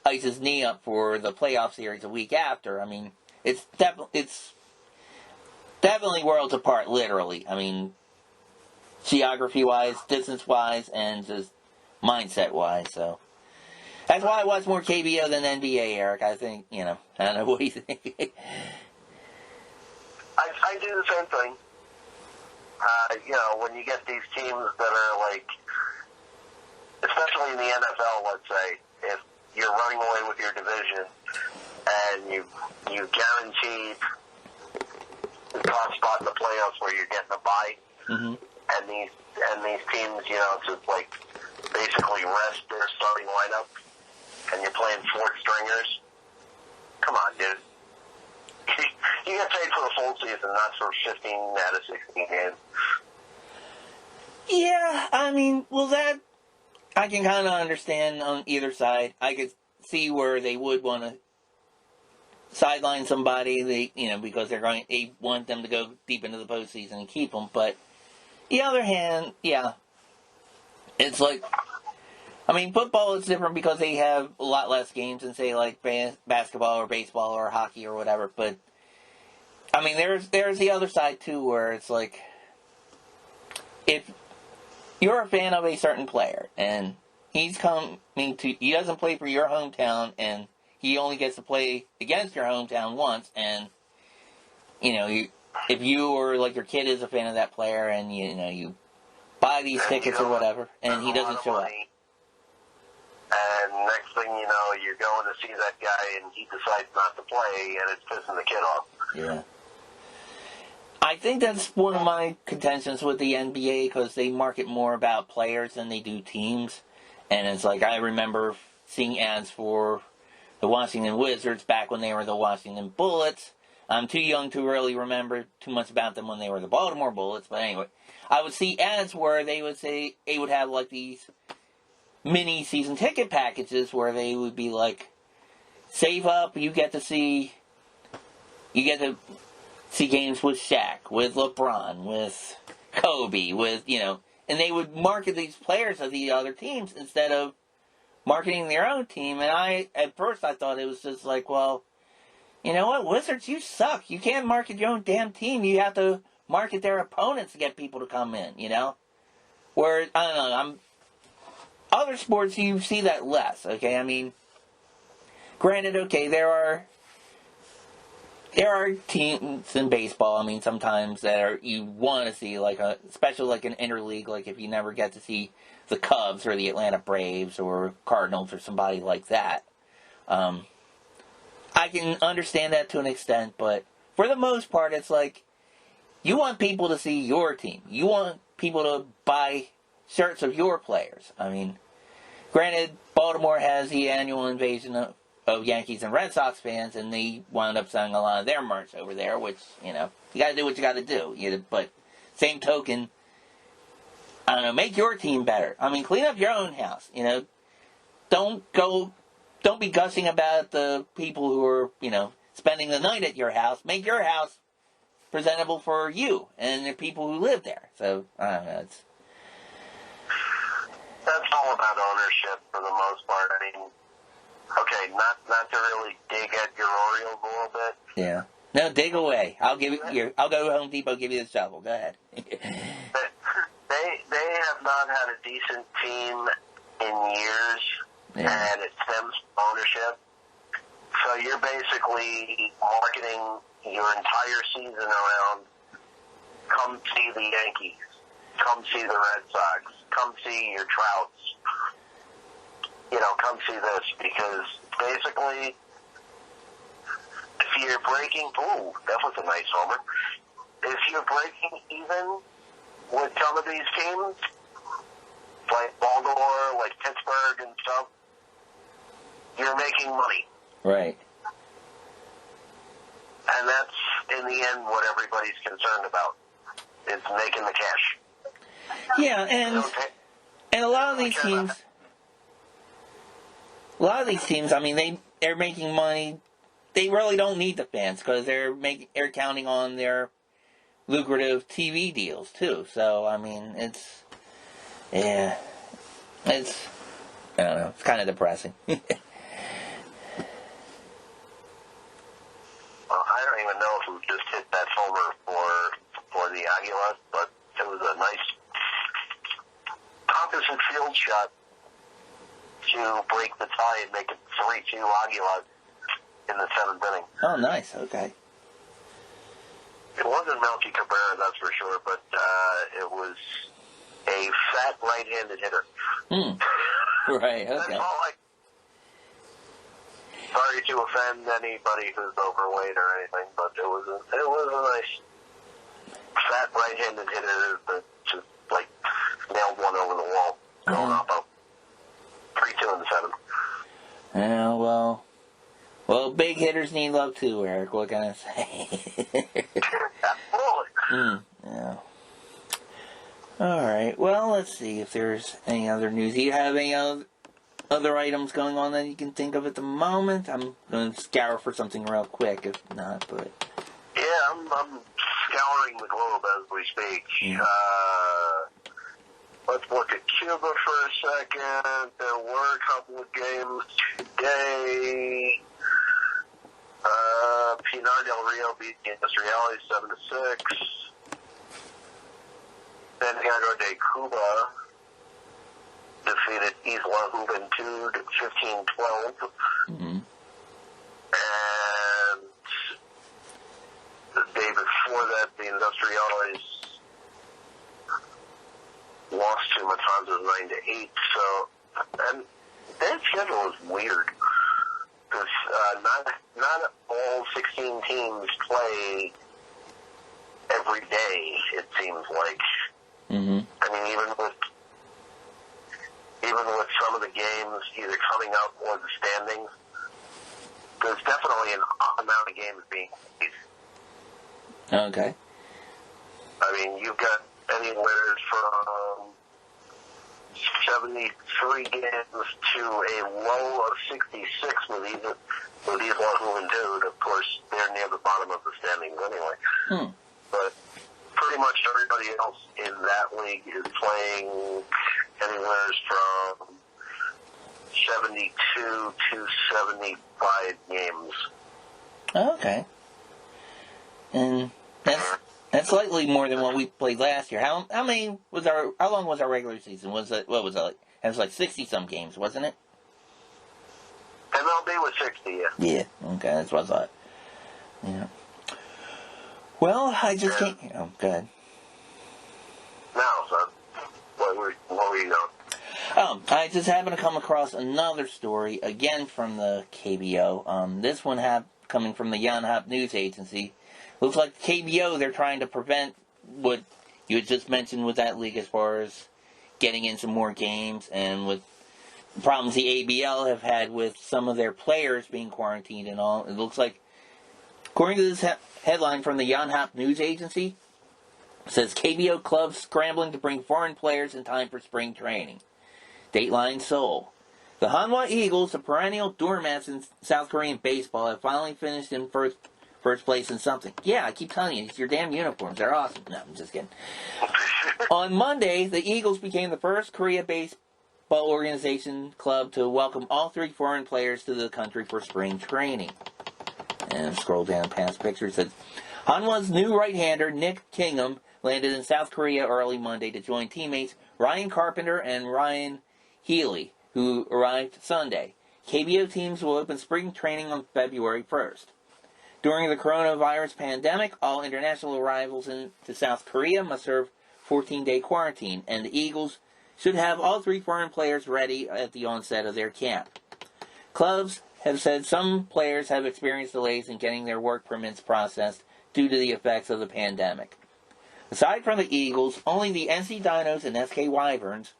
ice his knee up for the playoff series a week after. I mean, it's definitely worlds apart, literally. I mean, geography-wise, distance-wise, and just mindset-wise. So that's why I watch more KBO than NBA, Eric. I think, I don't know, what do you think? I do the same thing. When you get these teams that are like, especially in the NFL, let's say, if you're running away with your division and you guaranteed the top spot in the playoffs where you're getting a bye, mm-hmm. and these teams, to like basically rest their starting lineup, and you're playing fourth stringers. Come on, dude. You get paid for the full season, not for 15 out of 16 games. Yeah, I mean, that I can kind of understand on either side. I could see where they would want to sideline somebody, because they want them to go deep into the postseason and keep them. But the other hand, yeah, it's like, I mean, football is different because they have a lot less games than, say, like basketball or baseball or hockey or whatever. But I mean, there's the other side too, where it's like, if you're a fan of a certain player and he doesn't play for your hometown, and he only gets to play against your hometown once, and if you or like your kid is a fan of that player, and you buy these tickets or whatever, and he doesn't show up. And next thing you know, you're going to see that guy, and he decides not to play, and it's pissing the kid off. Yeah. I think that's one of my contentions with the NBA, because they market more about players than they do teams. And it's like, I remember seeing ads for the Washington Wizards back when they were the Washington Bullets. I'm too young to really remember too much about them when they were the Baltimore Bullets. But anyway, I would see ads where they would have like these mini season ticket packages where they would be like, save up, you get to see games with Shaq, with LeBron, with Kobe, and they would market these players of the other teams instead of marketing their own team. And at first I thought it was just like, well, you know what, Wizards, you suck. You can't market your own damn team. You have to market their opponents to get people to come in, Where, I don't know, other sports you see that less, okay? I mean, granted, okay, there are teams in baseball, I mean, sometimes that you want to see, like, especially like an interleague, like if you never get to see the Cubs or the Atlanta Braves or Cardinals or somebody like that. I can understand that to an extent, but for the most part, it's like, you want people to see your team. You want people to buy shirts of your players. I mean, granted, Baltimore has the annual invasion of Yankees and Red Sox fans, and they wound up selling a lot of their merch over there, which, you gotta do what you gotta do. But, same token, I don't know, make your team better. I mean, clean up your own house, Don't be gushing about the people who are, spending the night at your house. Make your house presentable for you and the people who live there. So, I don't know, That's all about ownership for the most part. I mean, okay, not to really dig at your Orioles a little bit. Yeah. No, dig away. I'll go to Home Depot, give you the shovel. Go ahead. They have not had a decent team in years, and it stems from ownership. So you're basically marketing your entire season around, come see the Yankees, come see the Red Sox, come see your Trouts, come see this, because basically, if you're breaking, that was a nice homer, if you're breaking even with some of these teams, like Baltimore, like Pittsburgh and stuff, you're making money. Right. And that's, in the end, what everybody's concerned about, is making the cash. Yeah, and And a lot of these teams, I mean, they're making money. They really don't need the fans because they're counting on their lucrative TV deals too. So I mean, I don't know, it's kind of depressing. Well, I don't even know if we just hit that homer for the Aguilas, but it was a nice opposite field shot to break the tie and make it 3-2 Aguilas in the 7th inning. Oh, nice. Okay. It wasn't Melky Cabrera, that's for sure, but it was a fat right-handed hitter. Right, okay. That's all sorry to offend anybody who's overweight or anything, but it was a nice fat right-handed hitter that just nailed one over the wall going up 3-2 in the 7th. Yeah, well, big hitters need love too, Eric. What can I say? Absolutely. Yeah. All right. Well, let's see if there's any other news. Do you have any other items going on that you can think of at the moment? I'm going to scour for something real quick, if not. But yeah, I'm scouring the globe as we speak. Yeah. Let's look at Cuba for a second. There were a couple of games today. Pinar del Rio beat Industriales 7-6. Santiago de Cuba defeated Isla Juventud 15-12. Mm-hmm. And the day before that, the Industriales lost to Matanzas 9-8. So, and that schedule is weird because not all 16 teams play every day. It seems like. Mm-hmm. I mean, even with some of the games either coming up or the standings, there's definitely an amount of games being played. Okay. I mean, you've got anywhere from 73 games to a low of 66 with Isla Juventud. Of course, they're near the bottom of the standings anyway. But pretty much everybody else in that league is playing anywhere from 72 to 75 games. Okay. And that's slightly more than what we played last year. How long was our regular season? What was it like? It was like 60-some games, wasn't it? MLB was 60, yeah. Yeah, okay, that's what I thought. Yeah. Well, I just can't... Oh, go ahead. Now, son, what were you doing? I just happened to come across another story, again from the KBO. This one coming from the Yonhap News Agency. Looks like KBO, they're trying to prevent what you had just mentioned with that league as far as getting in some more games and with problems the ABL have had with some of their players being quarantined and all. It looks like, according to this headline from the Yonhap News Agency, it says KBO clubs scrambling to bring foreign players in time for spring training. Dateline Seoul. The Hanwha Eagles, the perennial doormats in South Korean baseball, have finally finished in first place in something. Yeah, I keep telling you, it's your damn uniforms. They're awesome. No, I'm just kidding. On Monday, the Eagles became the first Korea baseball organization club to welcome all 3 foreign players to the country for spring training. And scroll down past pictures. It says, Hanwha's new right-hander, Nick Kingham, landed in South Korea early Monday to join teammates Ryan Carpenter and Ryan Healy, who arrived Sunday. KBO teams will open spring training on February 1st. During the coronavirus pandemic, all international arrivals into South Korea must serve 14-day quarantine, and the Eagles should have all 3 foreign players ready at the onset of their camp. Clubs have said some players have experienced delays in getting their work permits processed due to the effects of the pandemic. Aside from the Eagles, only the NC Dinos and SK Wyverns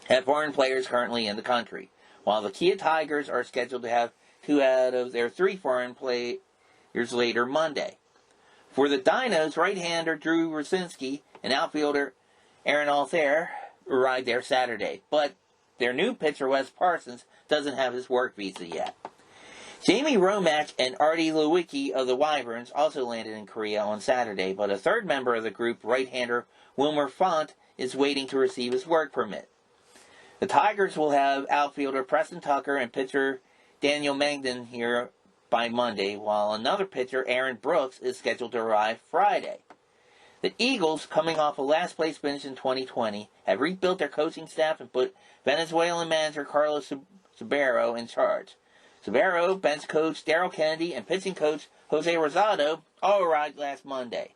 have foreign players currently in the country, while the Kia Tigers are scheduled to have 2 out of their 3 foreign players later Monday. For the Dinos, right-hander Drew Rosinski and outfielder Aaron Altherr arrived there Saturday, but their new pitcher, Wes Parsons, doesn't have his work visa yet. Jamie Romack and Artie Lewicki of the Wyverns also landed in Korea on Saturday, but a third member of the group, right-hander Wilmer Font, is waiting to receive his work permit. The Tigers will have outfielder Preston Tucker and pitcher Daniel Mangden here by Monday, while another pitcher, Aaron Brooks, is scheduled to arrive Friday. The Eagles, coming off a last-place finish in 2020, have rebuilt their coaching staff and put Venezuelan manager Carlos Subairo in charge. Subairo, bench coach Darrell Kennedy, and pitching coach Jose Rosado all arrived last Monday.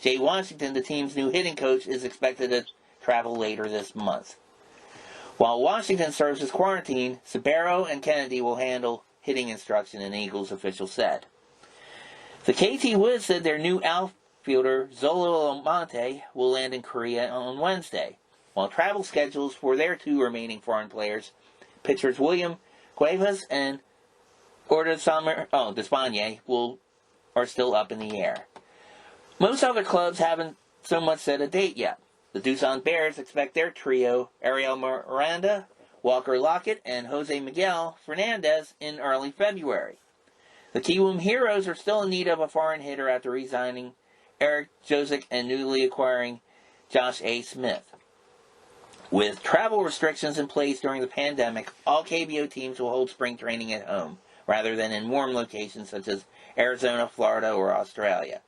Jay Washington, the team's new hitting coach, is expected to travel later this month. While Washington serves as quarantine, Subairo and Kennedy will handle hitting instruction, an Eagles official said. The KT Wiz said their new outfielder, Zolo Almonte, will land in Korea on Wednesday, while travel schedules for their two remaining foreign players, pitchers William Cuevas and Despaigne, are still up in the air. Most other clubs haven't so much set a date yet. The Doosan Bears expect their trio, Ariel Miranda, Walker Lockett, and Jose Miguel Fernandez, in early February. The Kiwoom Heroes are still in need of a foreign hitter after re-signing Eric Josic and newly acquiring Josh A. Smith. With travel restrictions in place during the pandemic, all KBO teams will hold spring training at home, rather than in warm locations such as Arizona, Florida, or Australia.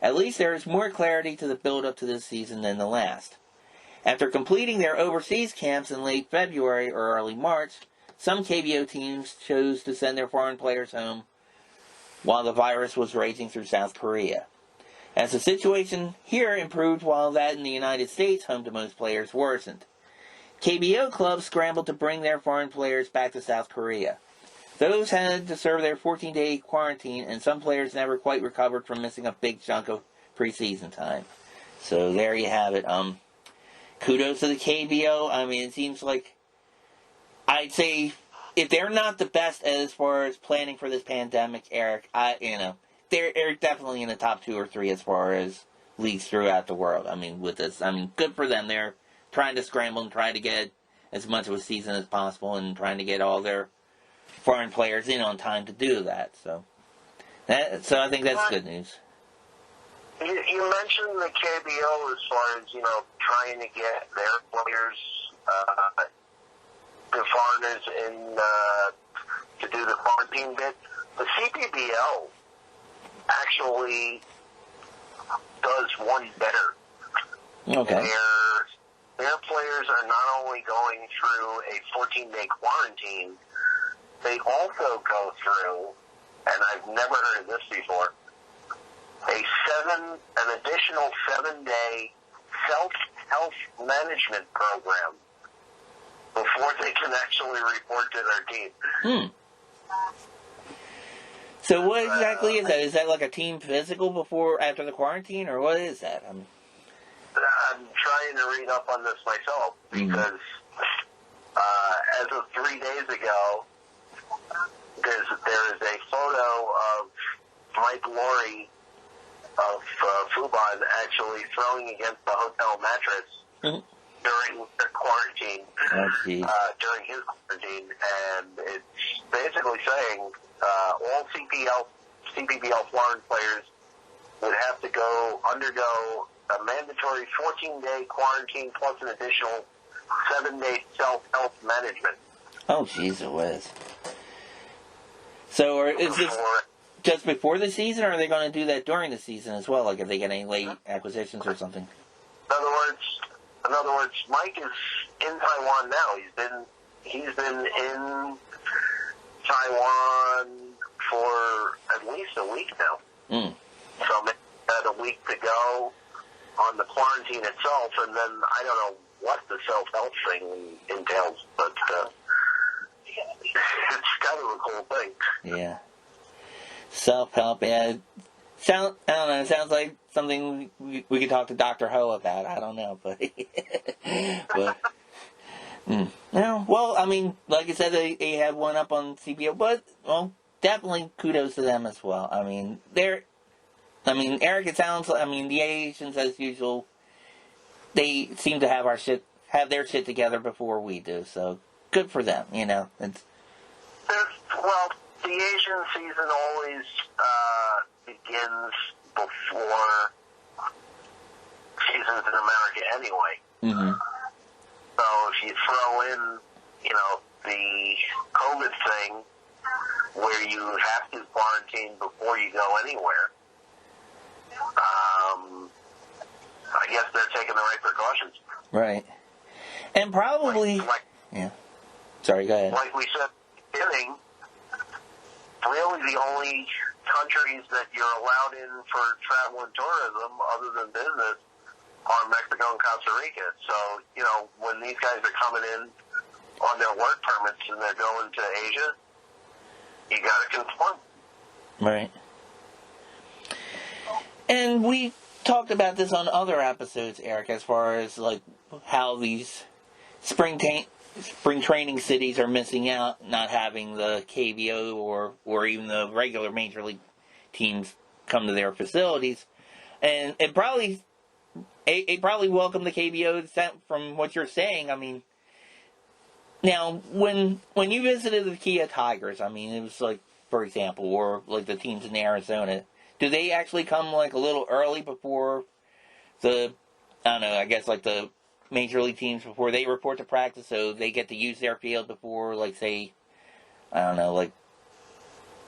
At least there is more clarity to the build-up to this season than the last. After completing their overseas camps in late February or early March, some KBO teams chose to send their foreign players home while the virus was raging through South Korea. As the situation here improved while that in the United States, home to most players, worsened. KBO clubs scrambled to bring their foreign players back to South Korea. Those had to serve their 14-day quarantine, and some players never quite recovered from missing a big chunk of preseason time. So there you have it. Kudos to the KBO. I mean, it seems like, I'd say, if they're not the best as far as planning for this pandemic, Eric, they're definitely in the top 2 or 3 as far as leagues throughout the world. I mean, with this, good for them. They're trying to scramble and try to get as much of a season as possible and trying to get all their foreign players in on time to do that. So I think that's good news. You mentioned the KBO as far as, trying to get their players, the foreigners in to do the quarantine bit. The CPBL actually does one better. Okay. Their players are not only going through a 14-day quarantine, they also go through, and I've never heard of this before, an additional 7-day self-health management program before they can actually report to their team. So what exactly is that? Is that like a team physical after the quarantine, or what is that? I'm trying to read up on this myself because as of 3 days ago, there is a photo of Mike Laurie of Fubon actually throwing against the hotel mattress during the quarantine, during his quarantine, and it's basically saying all CPBL foreign players would have to undergo a mandatory 14-day quarantine plus an additional 7-day self-health management. Oh, jeez, it was. So is this just before the season, or are they going to do that during the season as well, like if they get any late acquisitions or something? In other words, Mike is in Taiwan now. He's been in Taiwan for at least a week now. So maybe had a week to go on the quarantine itself, and then I don't know what the self-help thing entails, but it's kind of a cool thing. Yeah. Self-help, yeah. I don't know, it sounds like something we could talk to Dr. Ho about. I don't know, but... No, well, I mean, like I said, they have one up on CBO, but, well, definitely kudos to them as well. I mean, Eric, it sounds like, the Asians, as usual, they seem to have our shit have their shit together before we do. So good for them, you know. Well, the Asian season always begins before seasons in America anyway. Mm-hmm. So if you throw in, you know, the COVID thing where you have to quarantine before you go anywhere, I guess they're taking the right precautions. Right. And probably... yeah. Sorry, go ahead. Like we said at the beginning, really the only countries that you're allowed in for travel and tourism other than business are Mexico and Costa Rica. So, you know, when these guys are coming in on their work permits and they're going to Asia, you got to conform. Right. And we talked about this on other episodes, Eric, as far as like how these spring training cities are missing out, not having the KBO or even the regular major league teams come to their facilities, and it probably welcomed the KBO from what you're saying. I mean, now when you visited the Kia Tigers, I mean, it was like, for example, or like the teams in Arizona. Do they actually come like a little early before the, I don't know, I guess like the major league teams before they report to practice, so they get to use their field before, like, say, I don't know, like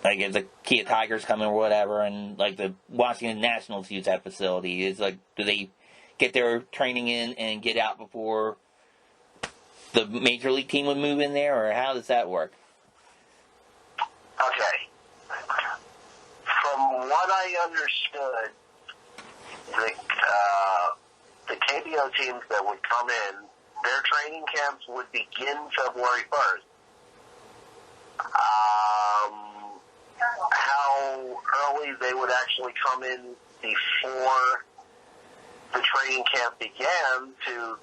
if the Kia Tigers come in or whatever, and like the Washington Nationals use that facility, is like, do they get their training in and get out before the major league team would move in there, or how does that work? Okay. From what I understood, the KBO teams that would come in, their training camps would begin February 1st. How early they would actually come in before the training camp began to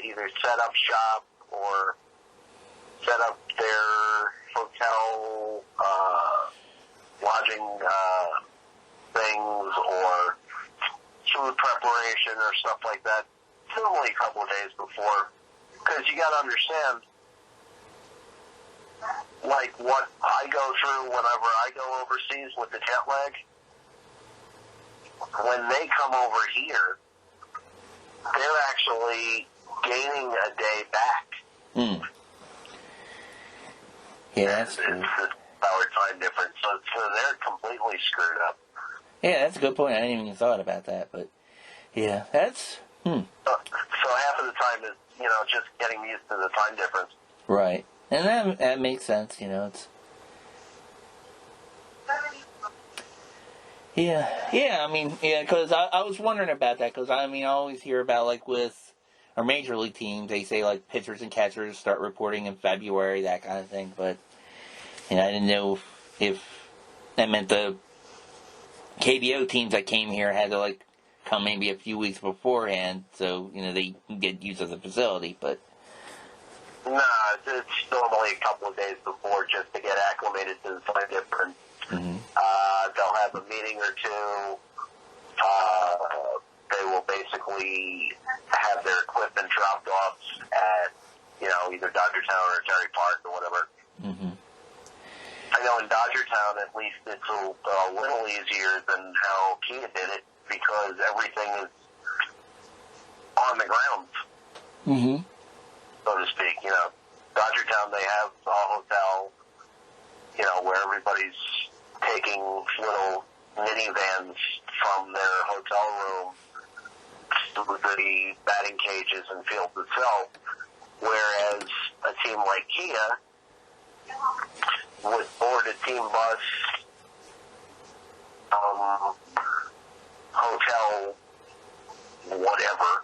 either set up shop or set up their hotel lodging things or food preparation or stuff like that, it's only a couple of days before. Because you got to understand, like what I go through whenever I go overseas with the jet lag, when they come over here, they're actually gaining a day back. Hmm. Yeah, that's true. It's our time difference, so they're completely screwed up. Yeah, that's a good point. I hadn't even thought about that, but yeah, that's So half of the time is, you know, just getting used to the time difference. Right, and that makes sense. You know, it's yeah. I mean, yeah, because I was wondering about that, because I mean, I always hear about, like, with our major league teams, they say like pitchers and catchers start reporting in February, that kind of thing. But you know, I didn't know if that meant the KBO teams that came here had to like come maybe a few weeks beforehand, so you know they can get use of the facility. But no, it's normally a couple of days before, just to get acclimated to the time difference. Mm-hmm. They'll have a meeting or two. They will basically have their equipment dropped off at, you know, either Dodgertown or Terry Park or whatever. Mm-hmm. I know in Dodgertown, at least, it's a little easier than how Kia did it, because everything is on the ground, so to speak. You know, Dodgertown, they have a hotel, you know, where everybody's taking little minivans from their hotel room to the batting cages and field itself, whereas a team like Kia would board a team bus, hotel, whatever,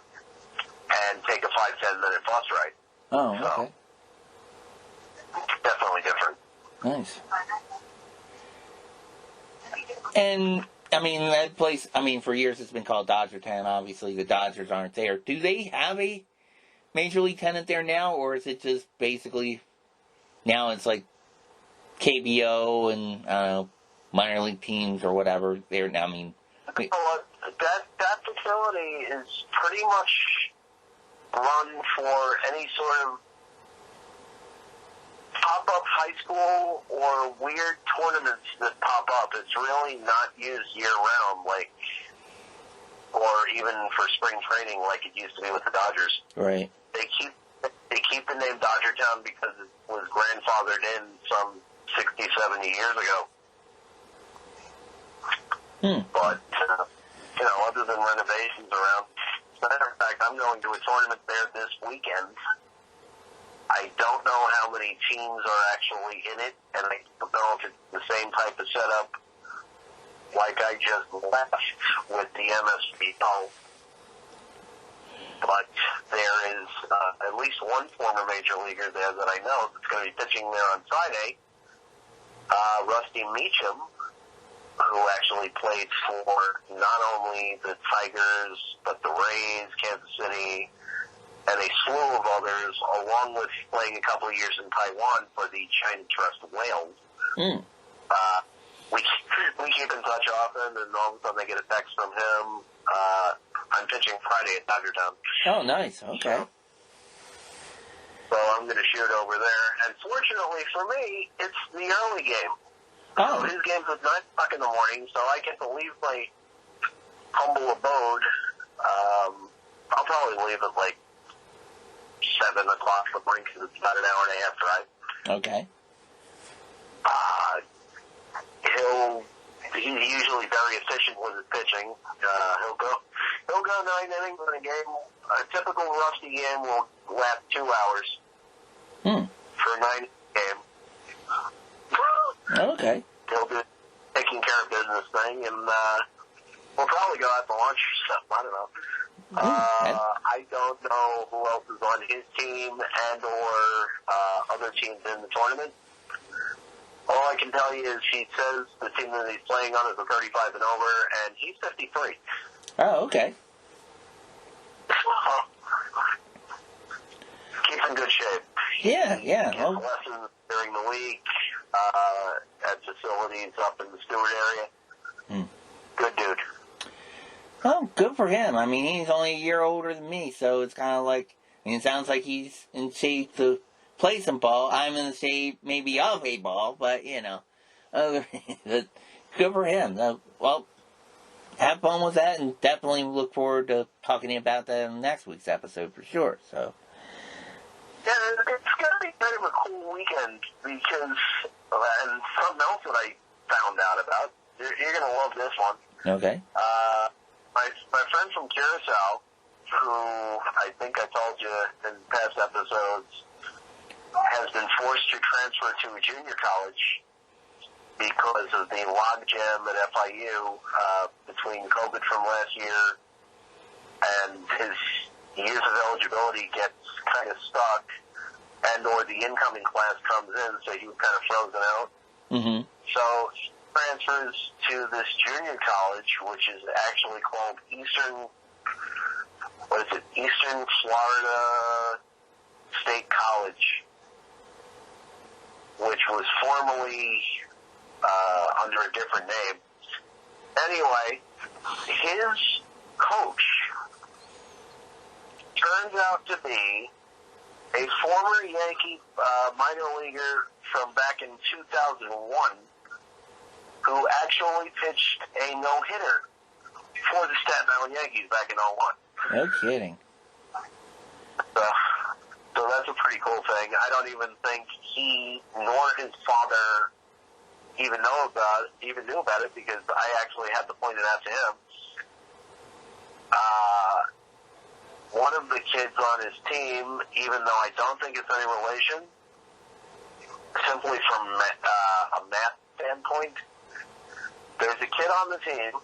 and take a 5-10 minute bus ride. Oh, okay. So, definitely different. Nice. And, I mean, that place, I mean, for years it's been called Dodgertown. Obviously, the Dodgers aren't there. Do they have a major league tenant there now, or is it just basically, now it's like KBO and, I don't know, minor league teams or whatever there now? I mean, that facility is pretty much run for any sort of pop-up high school or weird tournaments that pop up. It's really not used year-round, or even for spring training like it used to be with the Dodgers. Right. They keep the name Dodgertown because it was grandfathered in some 60, 70 years ago. But, other than renovations around, as a matter of fact, I'm going to a tournament there this weekend. I don't know how many teams are actually in it, and I don't know if it's the same type of setup like I just left with the MSBL. But there is at least one former major leaguer there that I know that's going to be pitching there on Friday, Rusty Meacham, who actually played for not only the Tigers, but the Rays, Kansas City, and a slew of others, along with playing a couple of years in Taiwan for the China Trust Wales. We keep in touch often, and all of a sudden I get a text from him. I'm pitching Friday at Dodgertown. Oh, nice. Okay. So I'm going to shoot over there. And fortunately for me, it's the early game. Oh. So his game's at 9 o'clock in the morning, so I get to leave my humble abode. I'll probably leave at 7 o'clock in the morning because it's about an hour and a half drive. Okay. He's usually very efficient with his pitching. He'll go 9 innings in a game. A typical Rusty game will last 2 hours for a 9 game. Okay. He'll do taking care of business thing, and we'll probably go out to lunch or something. I don't know. I don't know who else is on his team and or other teams in the tournament. All I can tell you is he says the team that he's playing on is a 35 and over, and he's 53. Oh, okay. Keeps in good shape. Yeah. He gets lessons during the week at facilities up in the Stewart area. Good dude. Oh, good for him. I mean, he's only a year older than me, so it's kind of it sounds like he's in shape to play some ball. I'm in the shape maybe of a ball, but, good for him. Well, have fun with that, and definitely look forward to talking to you about that in next week's episode for sure. So. Yeah, it's going to be kind of a cool weekend because, and something else that I found out about, you're going to love this one. Okay. My friend from Curacao, who I think I told you in past episodes, has been forced to transfer to a junior college because of the logjam at FIU between COVID from last year and his years of eligibility gets kind of stuck, and or the incoming class comes in, so he was kind of frozen out. Mm-hmm. So he transfers to this junior college, which is actually called Eastern Florida State College, which was formerly under a different name. Anyway, his coach turns out to be a former Yankee minor leaguer from back in 2001 who actually pitched a no-hitter for the Staten Island Yankees back in '01. No kidding. So that's a pretty cool thing. I don't even think he nor his father even knew about it because I actually had to point it out to him. One of the kids on his team, even though I don't think it's any relation, simply from a math standpoint, there's a kid on the team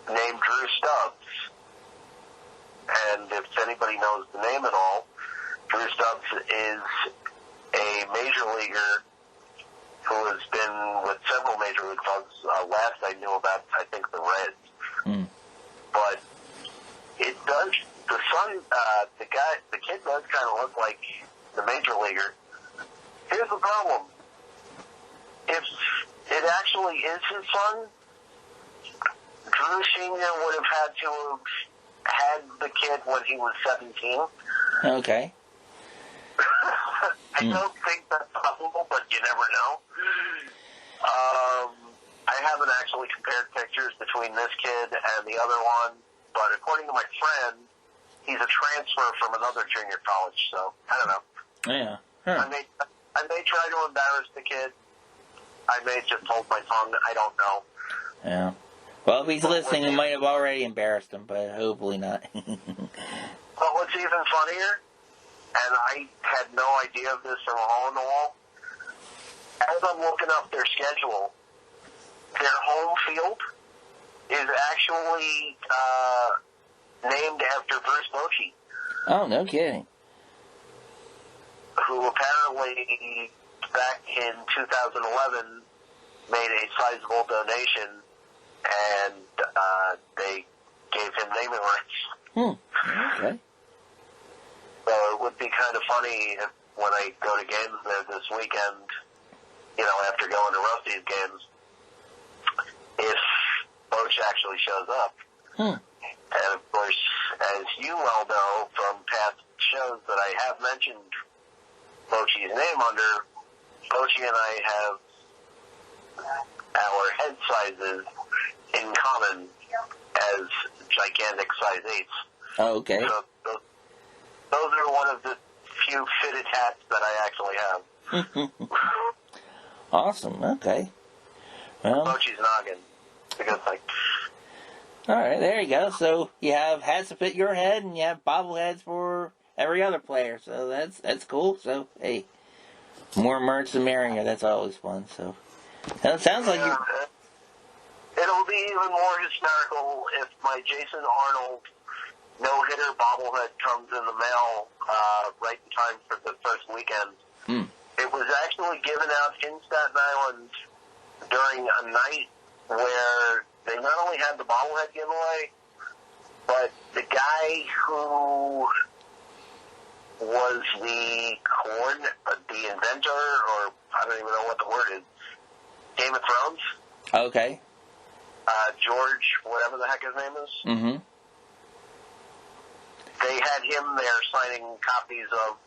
named Drew Stubbs. And if anybody knows the name at all, Drew Stubbs is a major leaguer who has been with several major league clubs. Last I knew about, I think, the Reds. But it does, the kid does kind of look like the major leaguer. Here's the problem. If it actually is his son, Drew Sr. would have had to have had the kid when he was 17. Okay. I don't think that's possible, but you never know. I haven't actually compared pictures between this kid and the other one, but according to my friend, he's a transfer from another junior college, so I don't know. Yeah. Huh. I may try to embarrass the kid. I may just hold my tongue. I don't know. Yeah. Well, if he's listening, he might have already embarrassed him, but hopefully not. But what's even funnier, and I had no idea of this from a hole in the wall, as I'm looking up their schedule, their home field is actually named after Bruce Bochy. Oh, no kidding. Who apparently, back in 2011, made a sizable donation, and they gave him naming rights. Okay. So it would be kind of funny if, when I go to games there this weekend, after going to Rusty's games, if Boch actually shows up. And of course, as you well know from past shows that I have mentioned Bochy's name under, Bochy and I have our head sizes in common as gigantic size 8s. Oh, okay. So those are one of the few fitted hats that I actually have. Awesome. Okay. Well, Bochy's noggin. It's a good thing. All right, there you go. So you have hats to fit your head, and you have bobbleheads for every other player. So that's cool. So hey, more merch the merrier. That's always fun. So it sounds like you. It'll be even more hysterical if my Jason Arnold no-hitter bobblehead comes in the mail right in time for the first weekend. It was actually given out in Staten Island during a night where they not only had the bobblehead giveaway, but the guy who was the inventor, or I don't even know what the word is, Game of Thrones. Okay. George, whatever the heck his name is. Mm-hmm. They had him there signing copies of,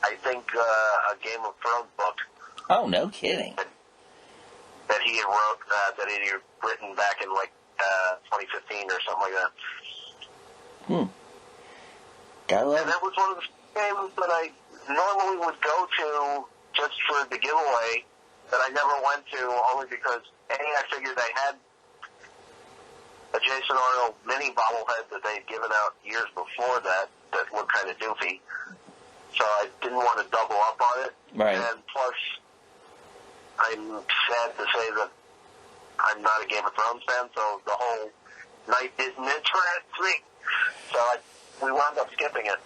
I think, a Game of Thrones book. Oh, no kidding. That he had written back in 2015 or something like that. And that was one of the games that I normally would go to just for the giveaway that I never went to, only because I figured they had a Jason Arnold mini bobblehead that they had given out years before that looked kind of doofy. So I didn't want to double up on it. Right. And plus, I'm sad to say that I'm not a Game of Thrones fan, so the whole night didn't interest me. So we wound up skipping it.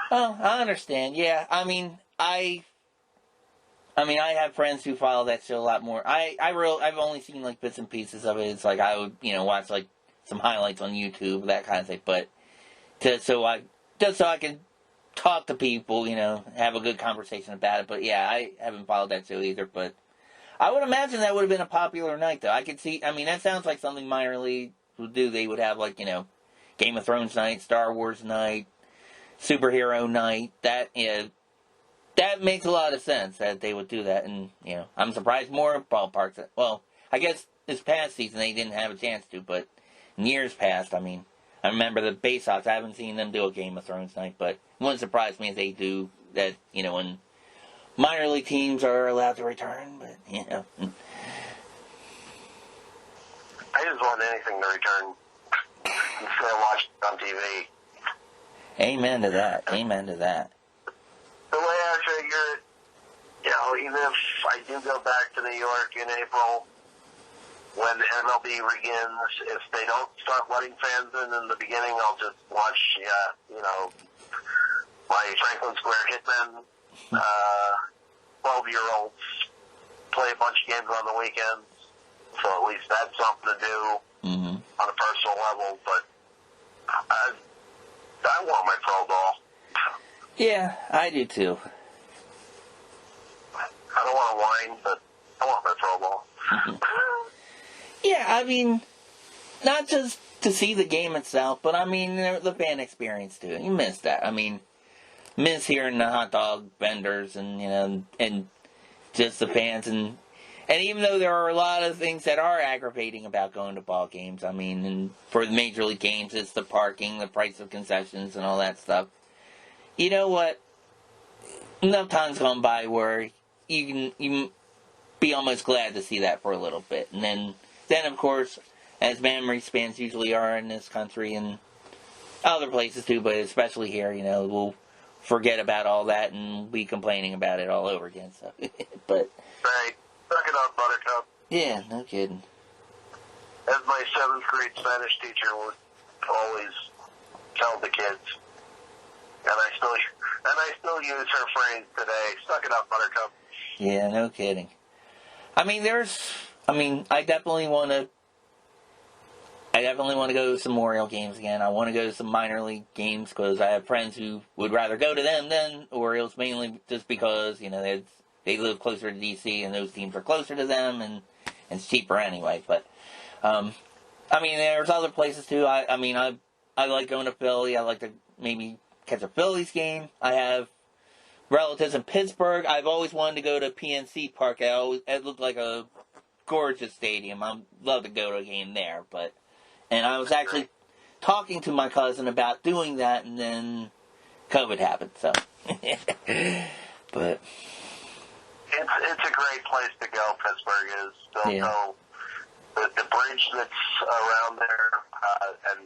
Oh, I understand. Yeah, I have friends who follow that show a lot more. I've only seen bits and pieces of it. It's like I would watch some highlights on YouTube, that kind of thing. But just so I can talk to people, have a good conversation about it. But yeah, I haven't followed that show either. But I would imagine that would have been a popular night, though. I could see. That sounds like something minor league would do. They would have Game of Thrones night, Star Wars night, superhero night. That makes a lot of sense that they would do that. And I'm surprised more ballparks. Well, I guess this past season they didn't have a chance to, but in years past, I remember the Bay Sox. I haven't seen them do a Game of Thrones night, but it wouldn't surprise me if they do that. When minor league teams are allowed to return, but I just want anything to return instead of watching it on TV. Amen to that. Amen to that. The way I figure it, even if I do go back to New York in April, when MLB begins, if they don't start letting fans in the beginning, I'll just watch, my Franklin Square Hitmen, 12-year-olds play a bunch of games on the weekends. So at least that's something to do on a personal level. But I want my pro ball. Yeah, I do too. I don't want to whine, but I want my pro ball. Yeah, not just to see the game itself, but I mean, the fan experience too. You miss that. I mean, miss hearing the hot dog vendors and, and just the fans. And even though there are a lot of things that are aggravating about going to ball games, I mean, and for the major league games, it's the parking, the price of concessions, and all that stuff. You know what? Enough time's gone by where you can be almost glad to see that for a little bit. And then of course, as memory spans usually are in this country and other places too, but especially here, we'll forget about all that and be complaining about it all over again. So, but right, suck it up, Buttercup. Yeah, no kidding. As my 7th grade Spanish teacher would always tell the kids, and I still use her phrase today: "Suck it up, Buttercup." Yeah, no kidding. I definitely want to go to some Oriole games again. I want to go to some minor league games because I have friends who would rather go to them than Orioles, mainly just because, they live closer to D.C. and those teams are closer to them and it's cheaper anyway. But, there's other places too. I like going to Philly. I like to maybe catch a Phillies game. I have relatives in Pittsburgh. I've always wanted to go to PNC Park. It looked like a gorgeous stadium. I'd love to go to a game there, and I was actually talking to my cousin about doing that, and then COVID happened, so. But it's a great place to go. Pittsburgh is. So the bridge that's around there, and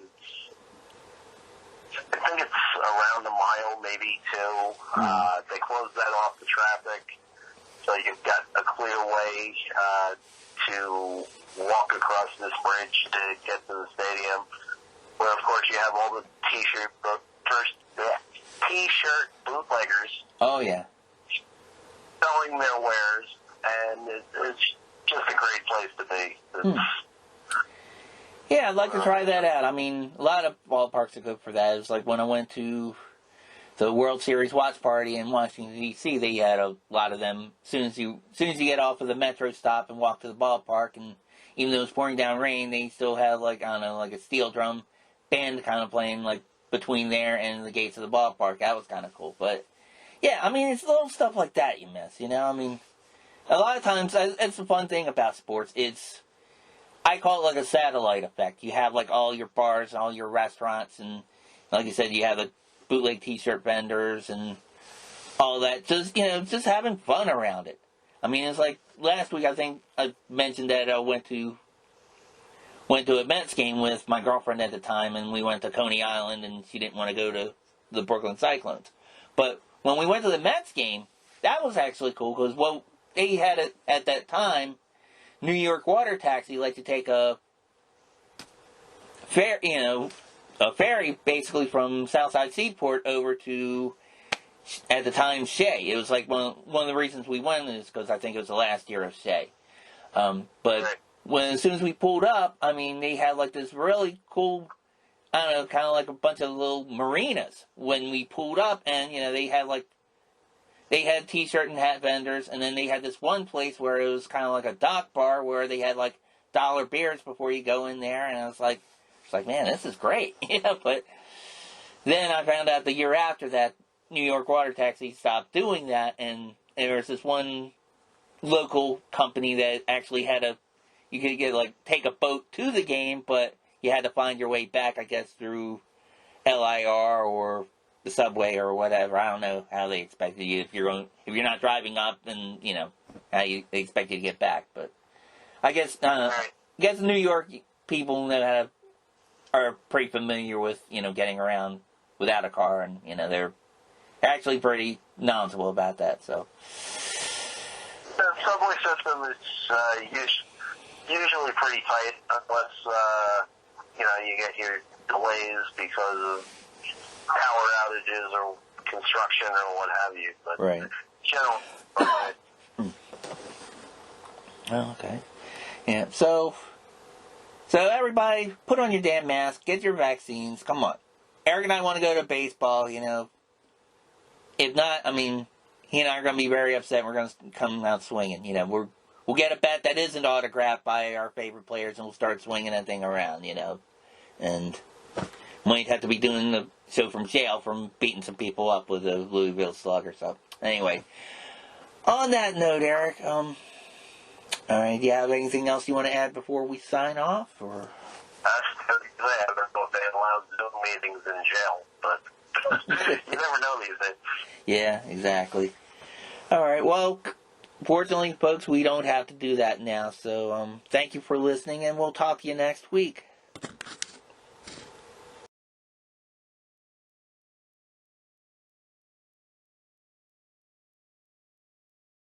I think it's around a mile, maybe two. They closed that off the traffic, so you've got a clear way to walk across this bridge to get to the stadium. Where, of course, you have all the t-shirt bootleggers. Oh yeah, selling their wares, and it's just a great place to be. Yeah, I'd like to try that out. A lot of ballparks are good for that. It's like when I went to the World Series watch party in Washington, D.C., they had a lot of them. As soon as you get off of the metro stop and walk to the ballpark, and even though it was pouring down rain, they still had, like a steel drum band kind of playing, between there and the gates of the ballpark. That was kind of cool. But, yeah, it's little stuff like that you miss, A lot of times, it's the fun thing about sports. I call it a satellite effect. You have all your bars and all your restaurants, and like you said, you have the bootleg t-shirt vendors and all that. Just having fun around it. It's like last week. I think I mentioned that I went to a Mets game with my girlfriend at the time, and we went to Coney Island, and she didn't want to go to the Brooklyn Cyclones. But when we went to the Mets game, that was actually cool because they had at that time. New York water taxi, to take a ferry basically from Southside Seaport over to, at the time, Shea. It was one of the reasons we went is because I think it was the last year of Shea. But as soon as we pulled up, they had this really cool, I don't know, kind of a bunch of little marinas when we pulled up, and they had t-shirt and hat vendors, and then they had this one place where it was kind of like a dock bar where they had dollar beers before you go in there, and I was like, man, this is great, But then I found out the year after that New York water taxi stopped doing that, and there was this one local company that actually had you could take a boat to the game, but you had to find your way back, I guess, through LIR or the subway or whatever. I don't know how they expected you if you're not driving up, then how they expect you to get back. But I guess New York people are pretty familiar with getting around without a car, and they're actually pretty knowledgeable about that. So the subway system is usually pretty tight, unless you get your delays because of power outages or construction or what have you, but right. Generally. Oh, okay. Yeah. So everybody, put on your damn mask, get your vaccines. Come on. Eric and I want to go to baseball. If not, he and I are going to be very upset. We're going to come out swinging. We'll get a bat that isn't autographed by our favorite players, and we'll start swinging that thing around. and might have to be doing the show from jail from beating some people up with a Louisville Slugger. So, anyway, on that note, Eric, all right, do you have anything else you want to add before we sign off, or? I don't know if they allow Zoom meetings in jail, but you never know these days. Yeah, exactly. All right, well, fortunately, folks, we don't have to do that now, so thank you for listening, and we'll talk to you next week.